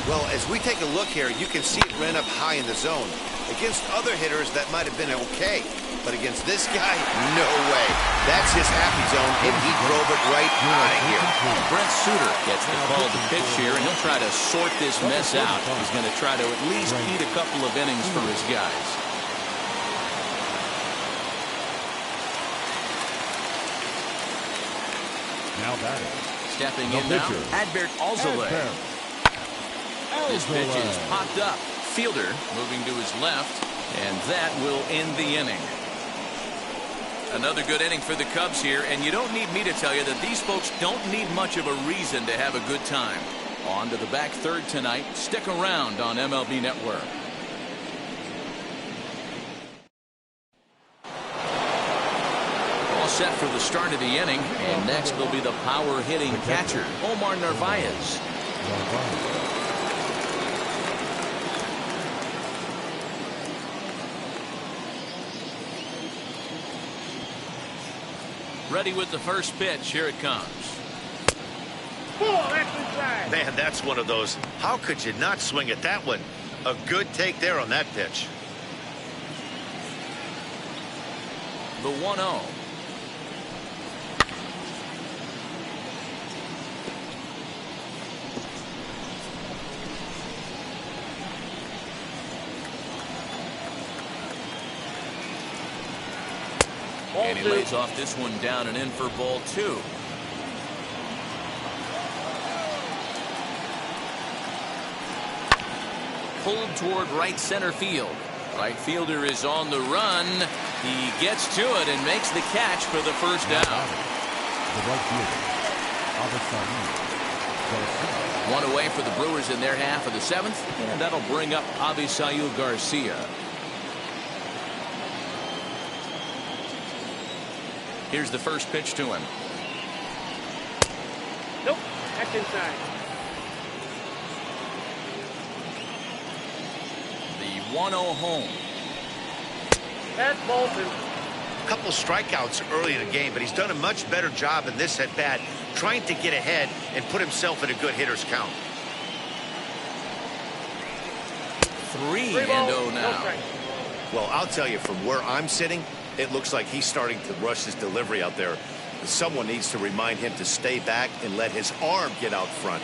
Well, as we take a look here, you can see it ran up high in the zone. Against other hitters, that might have been okay. But against this guy, no way. That's his happy zone, and he drove it right out of here. Brent Suter gets the call to pitch here, and he'll try to sort this mess out. He's going to try to at least eat a couple of innings for his guys. Now batting, Stepping in now, Adbert Alzolay. This pitch is popped up. Fielder moving to his left, and that will end the inning. Another good inning for the Cubs here, and you don't need me to tell you that these folks don't need much of a reason to have a good time. On to the back third tonight. Stick around on MLB Network. All set for the start of the inning. And next will be the power hitting catcher, Omar Narvaez. Ready with the first pitch. Here it comes. That's inside. Man, that's one of those. How could you not swing at that one? A good take there on that pitch. The 1-0. And he lays off this one down and in for ball 2. Pulled toward right center field. Right fielder is on the run. He gets to it and makes the catch for the first down. The right fielder, One away for the Brewers in their half of the 7th, and that'll bring up Avisail Garcia. Here's the first pitch to him. Nope, that's inside. The 1-0 home. That's Bolton. A couple strikeouts early in the game, but he's done a much better job in this at bat, trying to get ahead and put himself in a good hitter's count. 3-0 now. Well, I'll tell you, from where I'm sitting, it looks like he's starting to rush his delivery out there. Someone needs to remind him to stay back and let his arm get out front.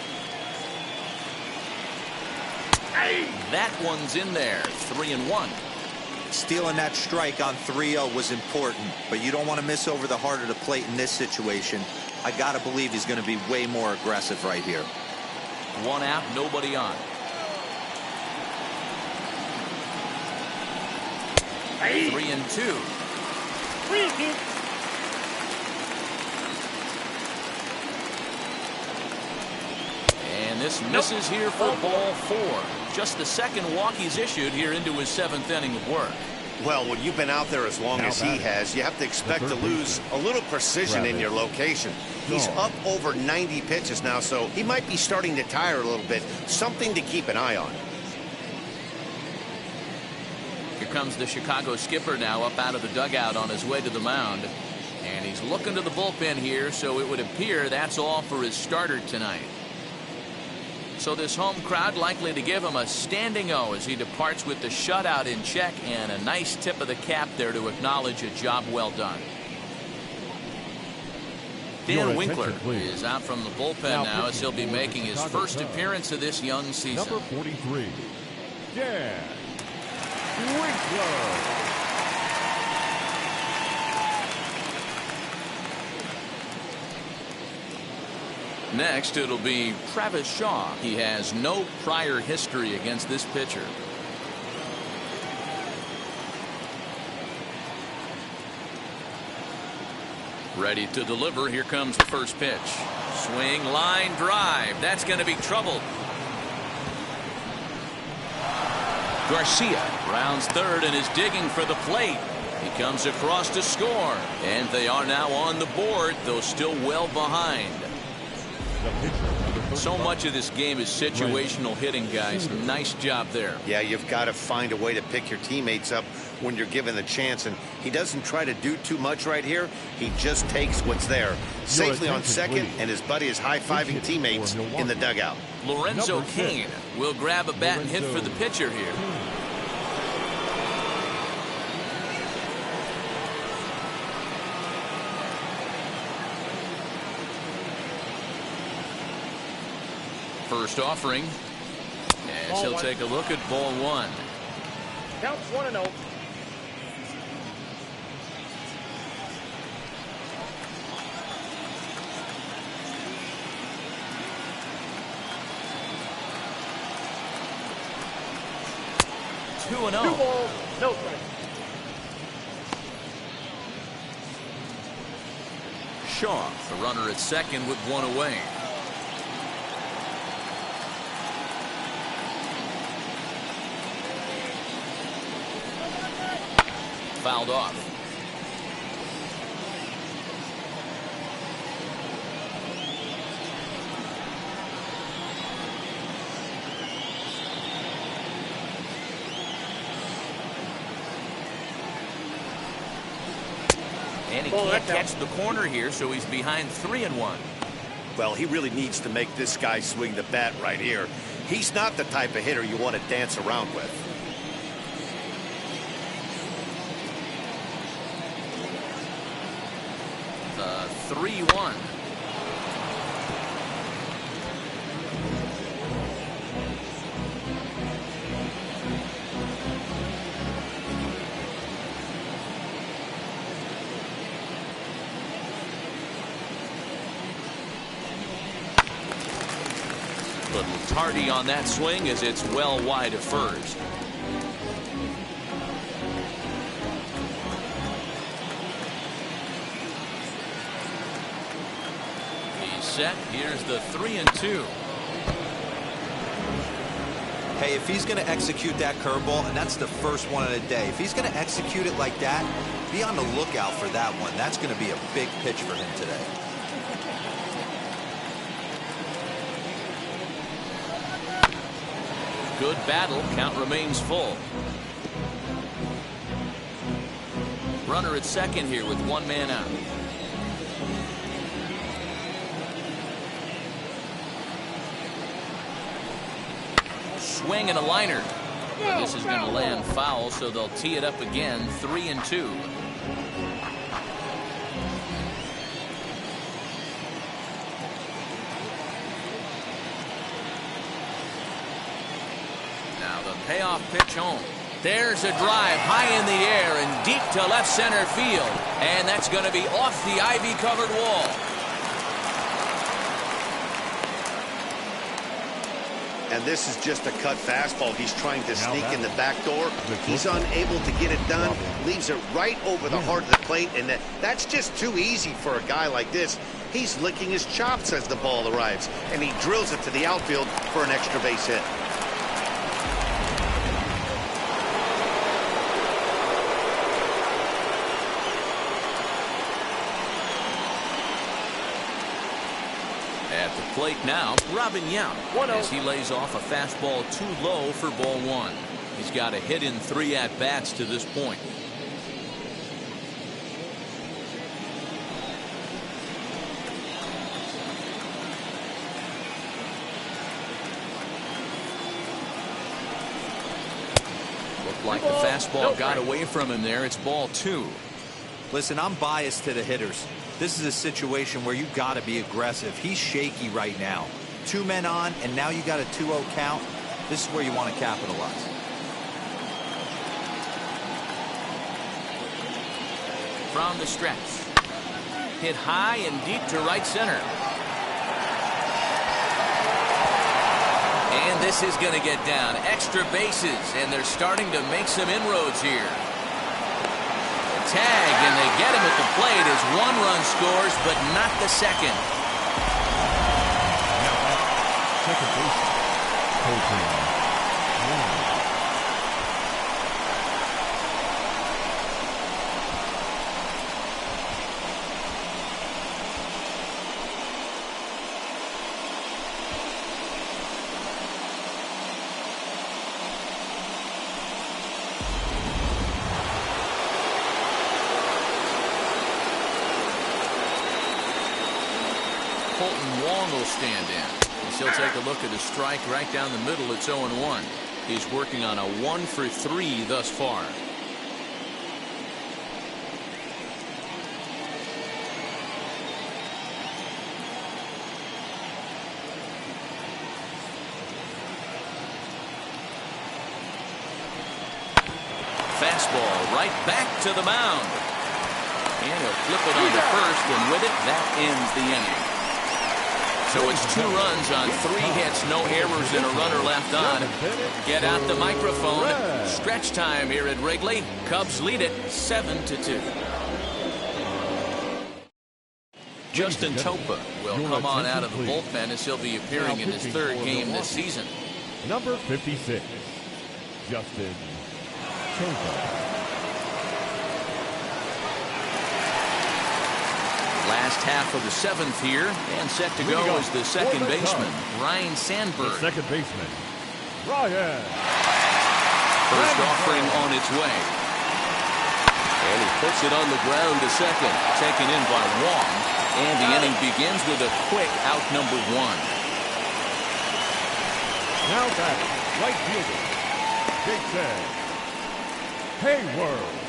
That one's in there. 3-1. Stealing that strike on 3-0 was important, but you don't want to miss over the heart of the plate in this situation. I got to believe he's going to be way more aggressive right here. 1 out, nobody on. 3-2. 3-2. And this misses here for ball 4. Just the second walk he's issued here into his 7th inning of work. Well, when you've been out there as long as he has, you have to expect to lose a little precision in your location. He's up over 90 pitches now, so he might be starting to tire a little bit. Something to keep an eye on. Here comes the Chicago skipper now up out of the dugout on his way to the mound. And he's looking to the bullpen here, so it would appear that's all for his starter tonight. So this home crowd likely to give him a standing O as he departs with the shutout in check, and a nice tip of the cap there to acknowledge a job well done. Dan Winkler is out from the bullpen now as he'll be making his first appearance of this young season. Number 43, Dan Winkler. Next, it'll be Travis Shaw. He has no prior history against this pitcher. Ready to deliver. Here comes the first pitch. Swing, line, drive. That's going to be trouble. Garcia rounds third and is digging for the plate. He comes across to score. And they are now on the board, though still well behind. So much of this game is situational hitting, guys. Nice job there. Yeah, you've got to find a way to pick your teammates up when you're given the chance, and he doesn't try to do too much right here. He just takes what's there. Safely on second, and his buddy is high-fiving teammates in the dugout. Lorenzo Cain will grab a bat and hit for the pitcher here. First offering, as he'll take a look at ball 1. Counts 1-0. Two and 2 balls, no strikes. Shaw, the runner at second with 1 away. fouled off. And he can't catch the corner here, so he's behind 3-1. Well, he really needs to make this guy swing the bat right here. He's not the type of hitter you want to dance around with. The 3-1. Little tardy on that swing as it's well wide of first. He's set. Here's the 3-2. Hey, if he's going to execute that curveball, and that's the first one of the day, if he's going to execute it like that, be on the lookout for that one. That's going to be a big pitch for him today. Good battle. Count remains full. Runner at second here with one man out. Swing and a liner. Well, this is going to land foul, so they'll tee it up again. 3-2. Payoff pitch home. There's a drive high in the air and deep to left center field. And that's going to be off the ivy-covered wall. And this is just a cut fastball. He's trying to sneak in the back door. He's unable to get it done. Leaves it right over the heart of the plate. And that's just too easy for a guy like this. He's licking his chops as the ball arrives. And he drills it to the outfield for an extra base hit. Plate now, Robin Yount, as he lays off a fastball too low for ball one. He's got a hit in 3 at-bats to this point. Looked like the fastball got away from him there. It's ball 2. Listen, I'm biased to the hitters. This is a situation where you got to be aggressive. He's shaky right now. 2 men on, and now you got a 2-0 count. This is where you want to capitalize. From the stretch. Hit high and deep to right center. And this is going to get down. Extra bases, and they're starting to make some inroads here. Tag, and they get him at the plate as 1 run scores, but not the second. Second base, Coltrane. Will stand in. He'll take a look at a strike right down the middle. It's 0-1. He's working on a 1 for 3 thus far. Fastball right back to the mound. And he'll flip it on to first, and with it, that ends the inning. So it's 2 runs on 3 hits, no errors, and a runner left on. Get out the microphone. Stretch time here at Wrigley. Cubs lead it 7-2. Justin Topa will come on out of the bullpen as he'll be appearing in his 3rd game this season. Number 56, Justin Topa. Last half of the seventh here, and set to go is the second baseman, Ryan Sandberg. The second baseman, Ryan. First offering on its way. And he puts it on the ground to second, taken in by Wong. And the inning begins with a quick out number one. Now back, right fielder, Jason Hayward.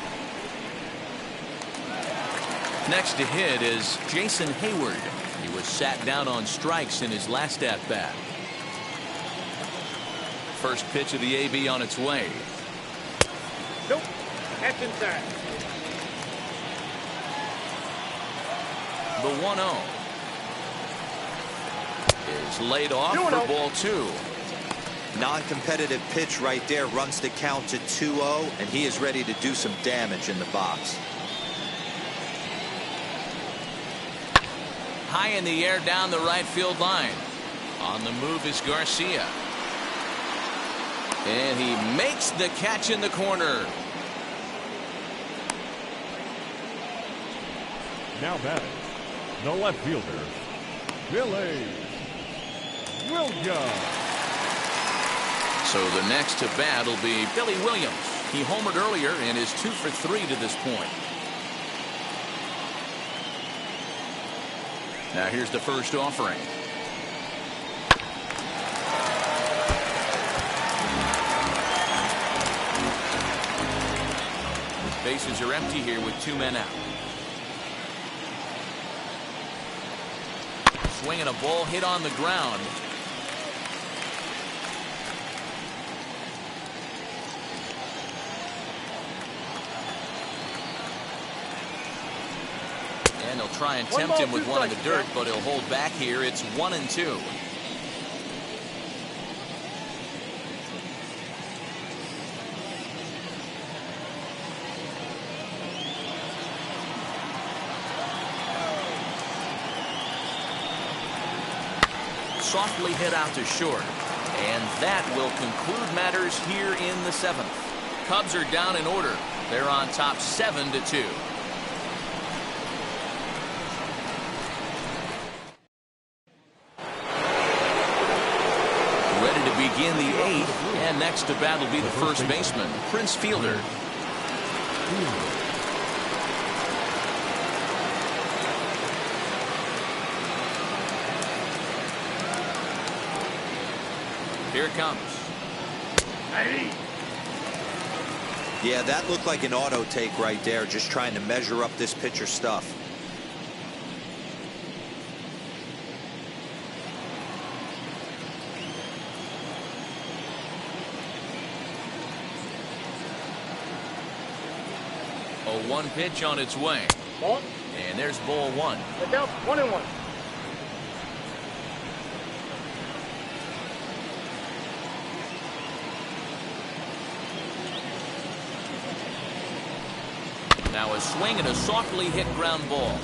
Next to hit is Jason Hayward. He was sat down on strikes in his last at-bat. First pitch of the AB on its way. Nope. That's inside. The 1-0 is laid off for ball two. Non-competitive pitch right there, runs the count to 2-0, and he is ready to do some damage in the box. High in the air down the right field line. On the move is Garcia. And he makes the catch in the corner. Now batting, the left fielder, Billy Williams. So the next to bat will be Billy Williams. He homered earlier and is 2 for 3 to this point. Now here's the first offering. Bases are empty here with 2 men out. Swinging a ball hit on the ground. And they'll try and tempt him with one in the dirt, but he'll hold back here. It's 1-2. Softly hit out to short. And that will conclude matters here in the 7th. Cubs are down in order. They're on top 7-2. Ready to begin the 8th, and next to bat will be the first baseman, Prince Fielder. Here it comes. Yeah, that looked like an auto take right there, just trying to measure up this pitcher's stuff. A 1 pitch on its way. Ball. And there's ball 1. Look out. 1-1. Now a swing and a softly hit ground ball.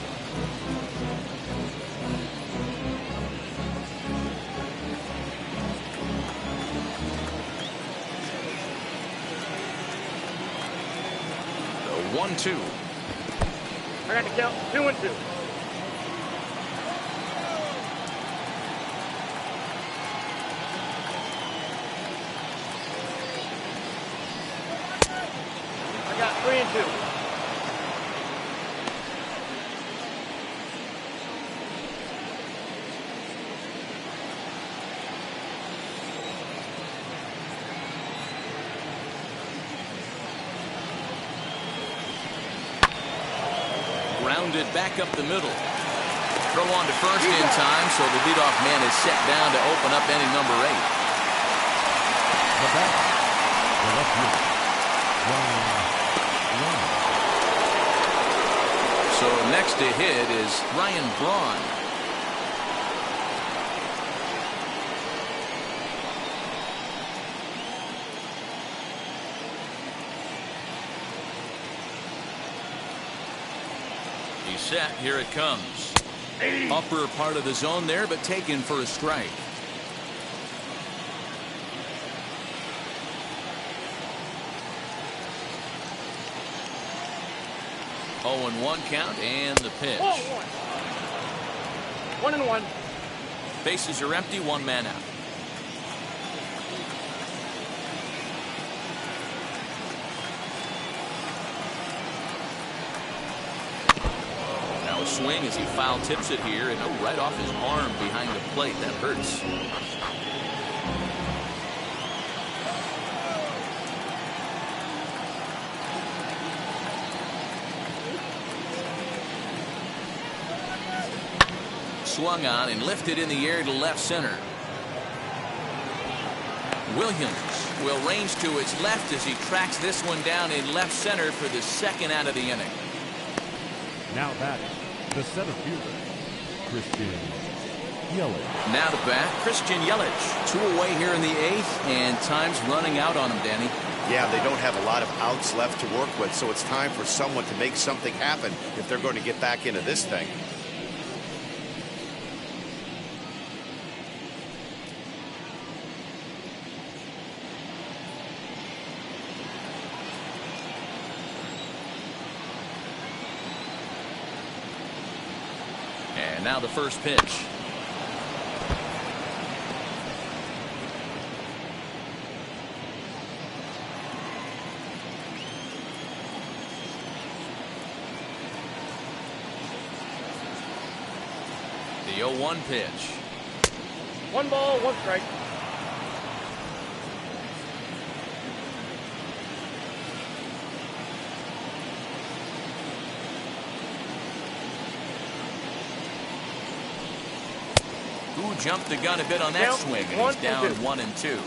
The 1-2. I got the count. 2-2. I got 3-2. Grounded back up the middle. Throw on to first in time, so the leadoff man is set down to open up inning number 8. The batter, the left fielder, Ryan. So next to hit is Ryan Braun. He's set. Here it comes. Upper part of the zone there, but taken for a strike. Oh, and 1 count, and the pitch. 1-1. Bases are empty, one man out. Now a swing as he foul tips it here, and right off his arm behind the plate. That hurts. Swung on and lifted in the air to left center. Williams will range to his left as he tracks this one down in left center for the second out of the inning. Now batting, the center fielder, Christian Yelich. Now to bat, Christian Yelich. 2 away here in the 8th, and time's running out on him, Danny. Yeah, they don't have a lot of outs left to work with, so it's time for someone to make something happen if they're going to get back into this thing. And now the first pitch. The 0-1 pitch. 1 ball, 1 strike. Who jumped the gun a bit on that Count, swing, and 1 he's down and 2. 1 and 2.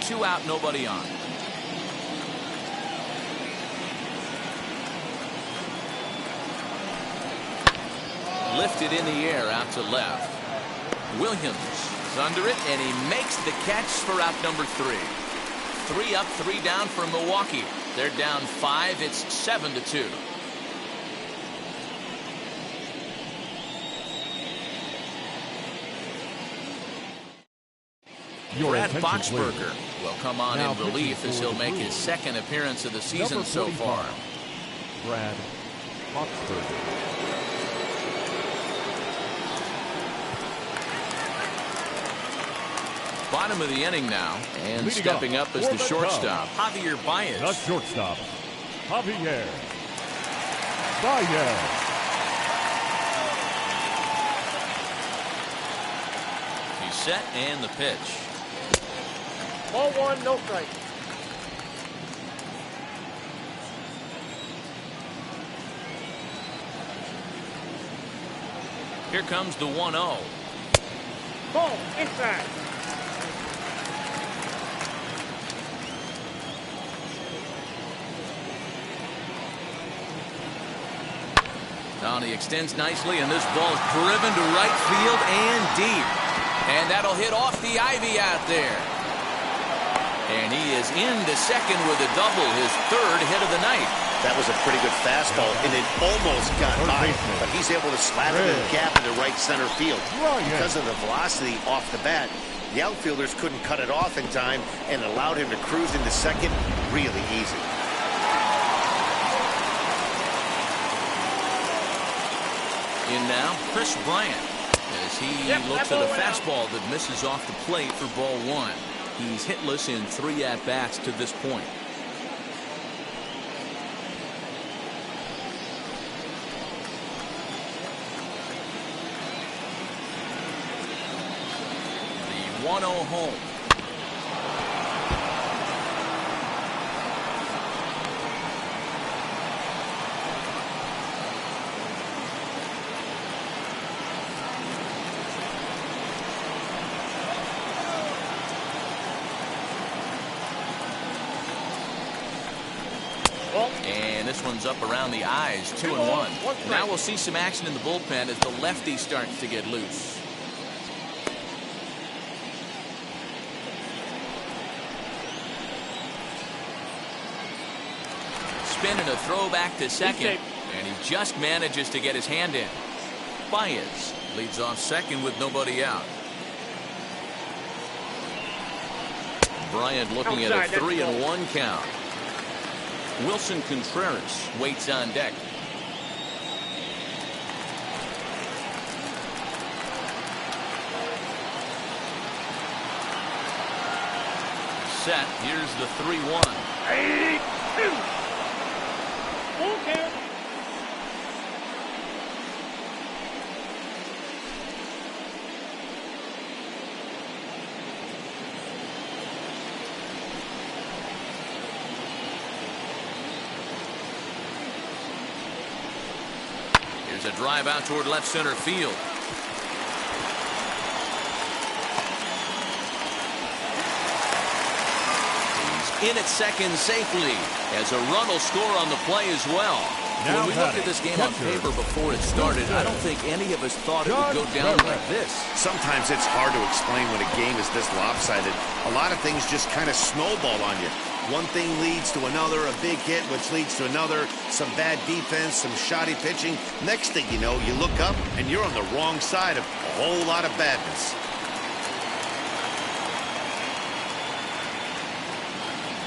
2 out, nobody on. Lifted in the air out to left. Williams is under it, and he makes the catch for out number 3. 3 up, 3 down for Milwaukee. They're down 5. It's 7-2. Brad Boxberger will come on in relief as he'll make his second appearance of the season so far. Brad Boxberger. Bottom of the inning now, and Leading stepping up as for the the shortstop, Javier The Baez. shortstop, Javier Baez. He's set, and the pitch. Ball 1, no strike. Here comes the 1-0. Ball, inside. Now he extends nicely, and this ball is driven to right field and deep. And that'll hit off the ivy out there. And he is into second with a double, his 3rd hit of the night. That was a pretty good fastball, and it almost got by, but he's able to slap it in the gap into right center field. Because of the velocity off the bat, the outfielders couldn't cut it off in time and allowed him to cruise into second really easy. In now, Chris Bryant, as he looks at a fastball that misses off the plate for ball 1. He's hitless in 3 at-bats to this point. The 1-0 home. And this one's up around the eyes, 2-1. Now we'll see some action in the bullpen as the lefty starts to get loose. Spin and a throw back to second, and he just manages to get his hand in. Baez leads off second with nobody out. Bryant looking at a 3-1 count. Wilson Contreras waits on deck. set. Here's the 3-1. 82. Full count. Here's a drive out toward left center field. In at second safely, as a run will score on the play as well. Now when we looked at this game on paper before it started, I don't think any of us thought it would go down like this. Sometimes it's hard to explain when a game is this lopsided. A lot of things just kind of snowball on you. One thing leads to another, a big hit, which leads to another, some bad defense, some shoddy pitching. Next thing you know, you look up and you're on the wrong side of a whole lot of badness.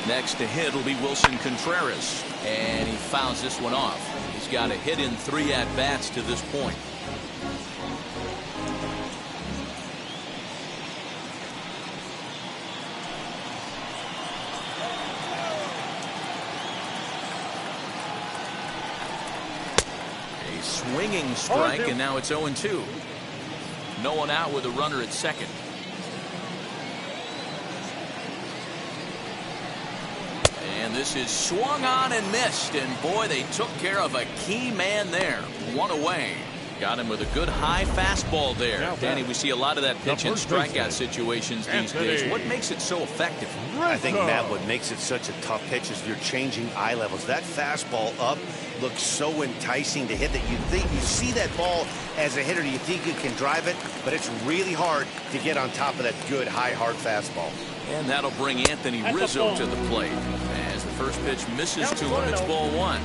Next to hit will be Wilson Contreras, and he fouls this one off. He's got a hit in 3 at-bats to this point. A swinging strike, and now it's 0-2. No one out with a runner at second. And this is swung on and missed, and boy, they took care of a key man there. 1 away. Got him with a good high fastball there. Danny, we see a lot of that pitch in strikeout situations these days. What makes it so effective? I think, Matt, what makes it such a tough pitch is you're changing eye levels. That fastball up looks so enticing to hit that you think you see that ball as a hitter, you think you can drive it, but it's really hard to get on top of that good high hard fastball. And that'll bring Anthony Rizzo to the plate. As the first pitch misses to him, it's ball 1.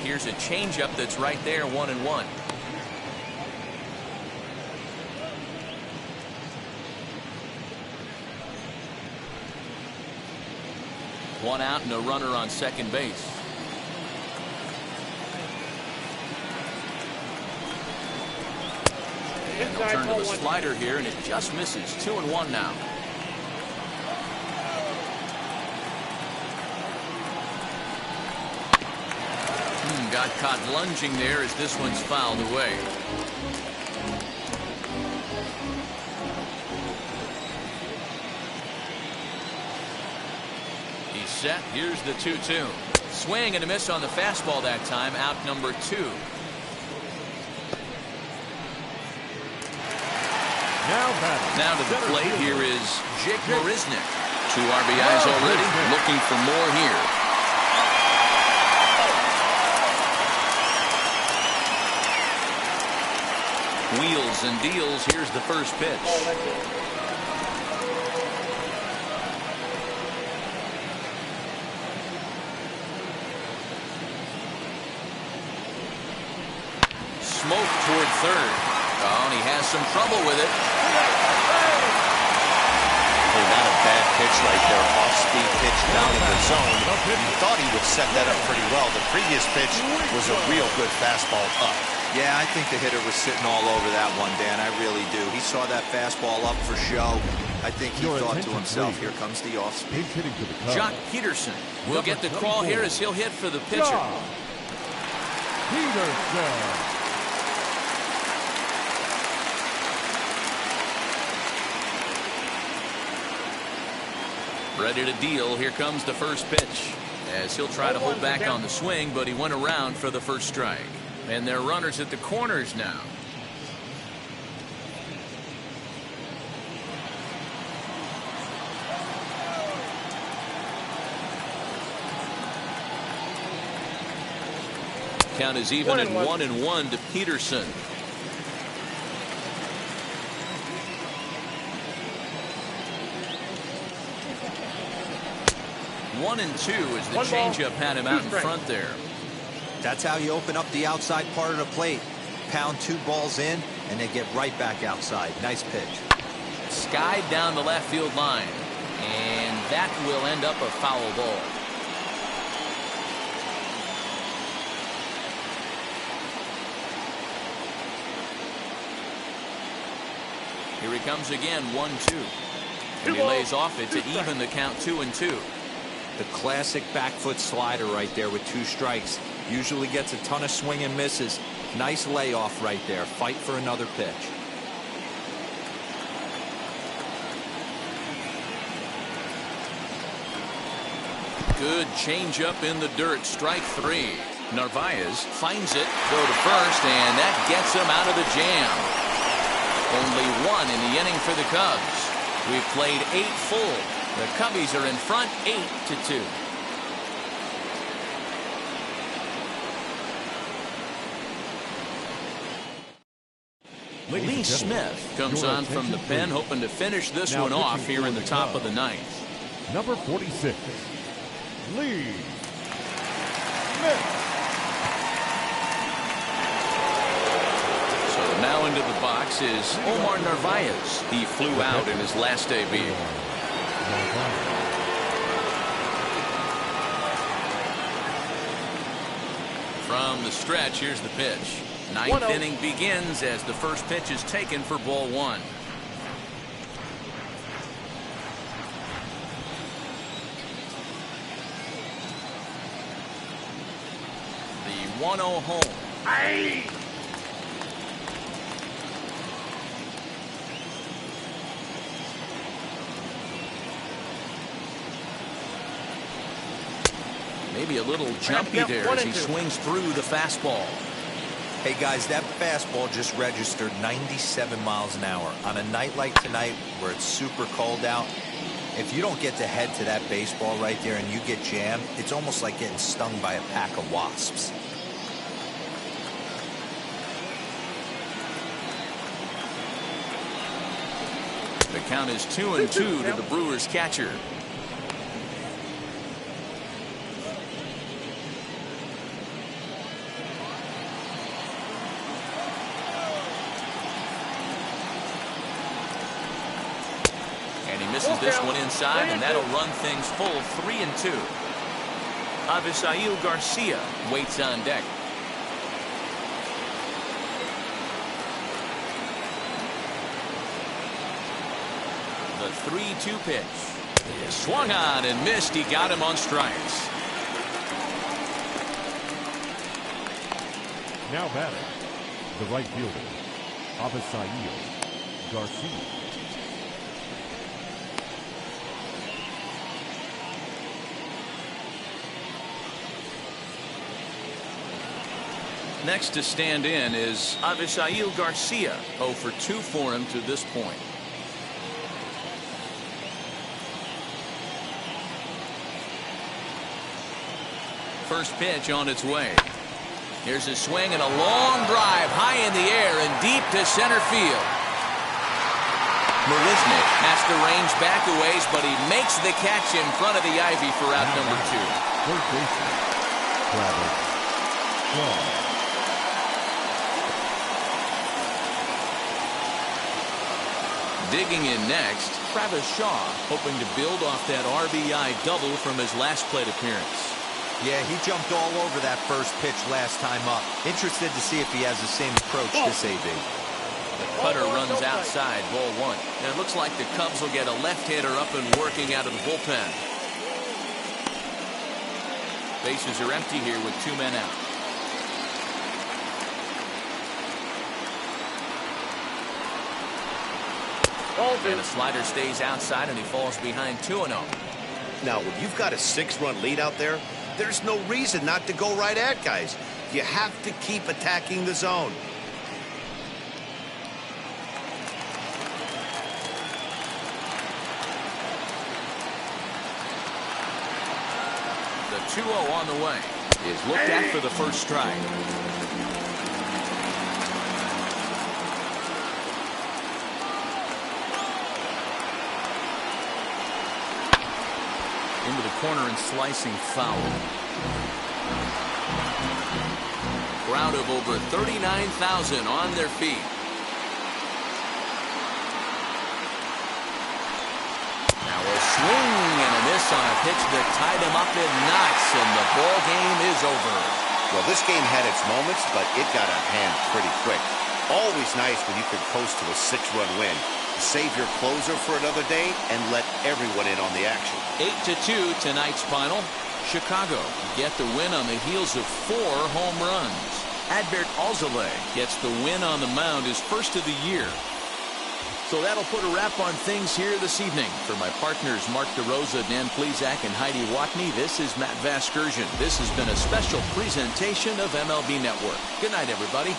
Here's a changeup that's right there, 1-1. One out and a runner on second base. And they'll turn to the slider here, and it just misses. 2-1 now. Got caught lunging there as this one's fouled away. He's set. Here's the 2-2. Swing and a miss on the fastball that time. Out number 2. Now to the plate here is Jake Marisnick. 2 RBIs already. Looking for more here. Wheels and deals. Here's the first pitch. Smoke toward third. Oh, and he has some trouble with it. Hey, not a bad pitch right there. Off-speed pitch down in the zone. You thought he would set that up pretty well. The previous pitch was a real good fastball up. Yeah, I think the hitter was sitting all over that one, Dan. I really do. He saw that fastball up for show. I think he thought to himself, here comes the off-speed. Jock Peterson will get the call here as he'll hit for the pitcher. Ready to deal. Here comes the first pitch. As he'll try to hold back on the swing, but he went around for the first strike. And they're runners at the corners now. Count is even at 1-1 to Peterson. 1-2 as the changeup had him out in front there. That's how you open up the outside part of the plate. Pound 2 balls in, and they get right back outside. Nice pitch. Skied down the left field line. And that will end up a foul ball. Here he comes again, 1-2. And he lays off it to even the count 2-2. The classic back foot slider right there with 2 strikes. Usually gets a ton of swing and misses. Nice layoff right there. Fight for another pitch. Good changeup in the dirt. Strike 3. Narvaez finds it. Throw to first, and that gets him out of the jam. Only 1 in the inning for the Cubs. We've played 8 full. The Cubbies are in front 8-2. Lee Smith comes on from the pen, hoping to finish this one off here in the top of the 9th. Number 46, Lee Smith. So now into the box is Omar Narvaez. He flew out in his last AB. From the stretch, here's the pitch. 9th inning begins as the first pitch is taken for ball 1. The 1-0 home. Aye. Maybe a little jumpy there as he swings through the fastball. Hey guys, that fastball just registered 97 miles an hour. On a night like tonight where it's super cold out, if you don't get to head to that baseball right there and you get jammed, it's almost like getting stung by a pack of wasps. The count is 2-2 to the Brewers catcher. Misses this one inside, and that'll run things full 3-2. Avisail Garcia waits on deck. The 3-2 pitch. Swung on and missed. He got him on strikes. Now batting, the right fielder, Avisail Garcia. Next to stand in is Avisail Garcia. 0 for 2 for him to this point. First pitch on its way. Here's a swing and a long drive high in the air and deep to center field. Marisnik has to range back a ways, but he makes the catch in front of the ivy for out number 2. Third baseman, Travis Shaw. Digging in next, Travis Shaw, hoping to build off that RBI double from his last plate appearance. Yeah, he jumped all over that first pitch last time up. Interested to see if he has the same approach this AB. The cutter runs outside, ball 1. And it looks like the Cubs will get a left-hander up and working out of the bullpen. Bases are empty here with 2 men out. And a slider stays outside, and he falls behind 2-0. Now, when you've got a 6-run lead out there, there's no reason not to go right at guys. You have to keep attacking the zone. The 2-0 on the way is looked at for the first strike. Into the corner and slicing foul. Crowd of over 39,000 on their feet. Now a swing and a miss on a pitch that tied him up in knots, and the ball game is over. Well, this game had its moments, but it got out of hand pretty quick. Always nice when you can coast to a 6-run win. Save your closer for another day and let everyone in on the action. 8-2 tonight's final. Chicago get the win on the heels of 4 home runs. Adbert Alzolay gets the win on the mound, his first of the year. So that'll put a wrap on things here this evening. For my partners Mark DeRosa, Dan Plesac, and Heidi Watney, this is Matt Vasgersian. This has been a special presentation of MLB Network. Good night, everybody.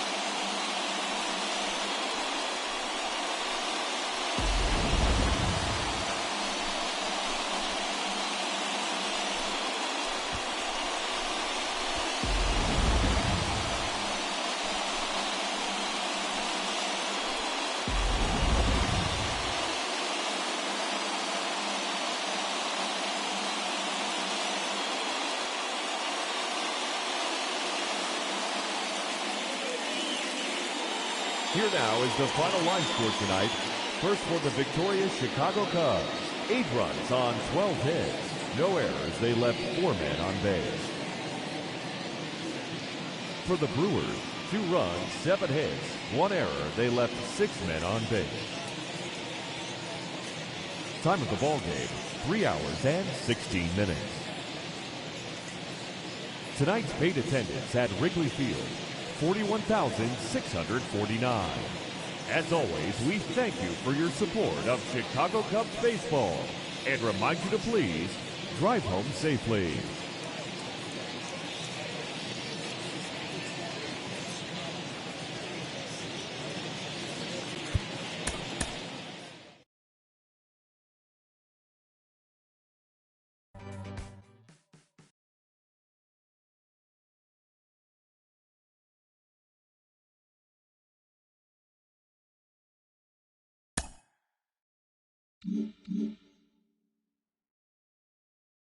Here now is the final line score tonight. First for the victorious Chicago Cubs. 8 runs on 12 hits. No errors. They left 4 men on base. For the Brewers, 2 runs, 7 hits, 1 error. They left 6 men on base. Time of the ball game, 3 hours and 16 minutes. Tonight's paid attendance at Wrigley Field, 41,649. As always, we thank you for your support of Chicago Cubs baseball and remind you to please drive home safely. Mm-hmm.